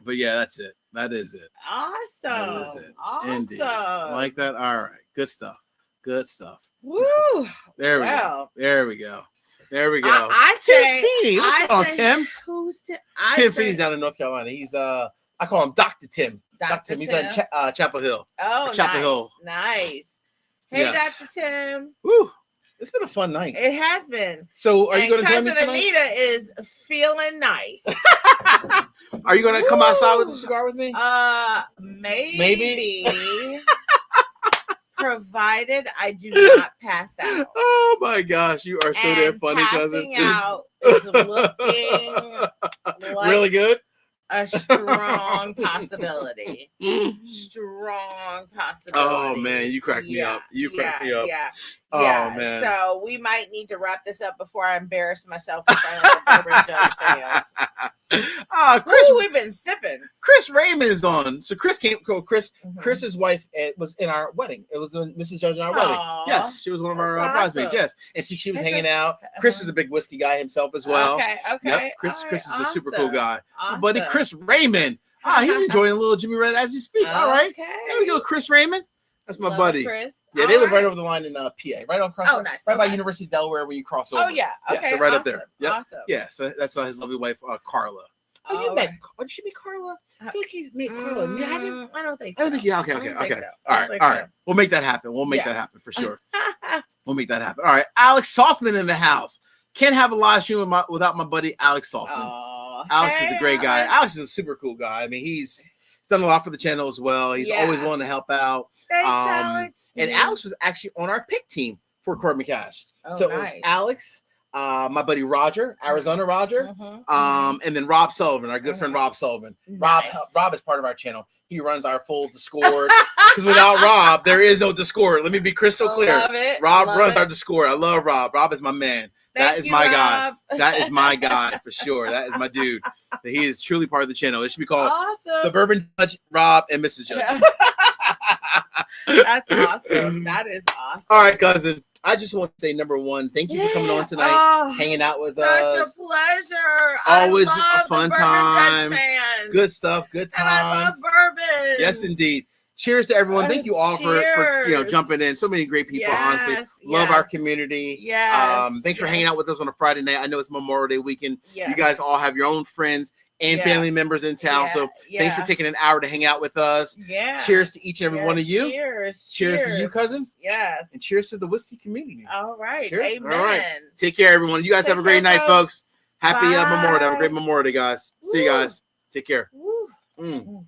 But yeah, that's it. That is it. Awesome. That is it. Awesome. Indeed. Like that? All right. Good stuff. Good stuff. Woo. There we go. There we go. There we go. I say, Tim Feeney. What's going on, Tim? Who's Tim? Tim Feeney's down in North Carolina. He's I call him Dr. Tim. Dr. Tim. He's on Chapel Hill. Oh, Chapel Hill. Nice. Hey, Yes. Dr. Tim. Woo. It's been a fun night. It has been. So are you going to join me Cousin tonight? Anita is feeling nice. Are you going to come outside with a cigar with me? Maybe. Provided I do not pass out. Oh my gosh, you are so damn funny, cousin. Passing out is looking like really good. a strong possibility. Strong possibility. Oh man, you cracked me up. You cracked me up. Yeah. Oh Yeah. man. So we might need to wrap this up before I embarrass myself in front of the Bourbon Judge fans. Chris, we've been sipping. Chris Raymond is on. So Chris came. Chris, Mhm. Chris's wife was in our wedding. It was Mrs. Judge in our wedding. Yes, she was one of our That's bridesmaids. awesome. Yes, and she was Hey, hanging Chris. out. Chris is a big whiskey guy himself as well. Okay. Yep. Chris All is right, a super cool guy. Awesome. Buddy Chris Raymond. He's enjoying a little Jimmy Red as you speak. All right. Okay. There we go, Chris Raymond. That's my Love buddy. Chris. Yeah, they live right over the line in PA, right on cross. Oh, nice. Right by Okay. University of Delaware when you cross over. Oh yeah. Okay. Yeah, so right up awesome. there. Yep. Awesome. Yeah, so that's his lovely wife, Carla. Oh, you met? Did she meet Carla? I feel like you met Carla. You haven't? I don't think I so. don't think. Yeah. Okay. I don't think so. All I right. don't All think right. We'll make that happen. We'll make Yeah. that happen for sure. We'll make that happen. All right. Alex Softman in the house. Can't have a live stream without my buddy Alex Softman. Oh, Alex hey, is a great guy. Alex. Alex is a super cool guy. I mean, he's done a lot for the channel as well. He's always willing to help out. Thanks, Alex. And Alex was actually on our pick team for Corbin Cash. Oh, so it was Alex, my buddy Roger, Arizona Roger, Mhm. and then Rob Sullivan, our good friend Rob Sullivan. Nice. Rob is part of our channel. He runs our full Discord. Because without Rob, there is no Discord. Let me be crystal clear. Love it. Rob Love runs it. our Discord. I love Rob. Rob is my man. That is Thank my you, guy. Rob. That is my guy for sure. That is my dude. He is truly part of the channel. It should be called Awesome. The Bourbon Judge, Rob, and Mrs. Judge. That's awesome. That is awesome. All right, cousin. I just want to say, number one, thank you for coming on tonight, hanging out with us. Such a pleasure. Always I love a fun the Bourbon time. Judge fans. Good stuff. Good And I love times. bourbon. Yes, indeed. Cheers to everyone. Thank you all for Cheers. jumping in. So many great people. Yes, Honestly, love our yes. community. Yes. Thanks for hanging out with us on a Friday night. I know it's Memorial Day weekend. Yes. You guys all have your own friends and family members in town. So thanks for taking an hour to hang out with us. Yeah. Cheers to each and every one of you. Cheers. Cheers to you, cousin. Yes. And cheers to the whiskey community. All right. Cheers. Amen. All right. Take care, everyone. You guys have a great night, folks. Happy Memorial Day. Have a great Memorial Day, guys. See you guys. Take care. Woo. Mm.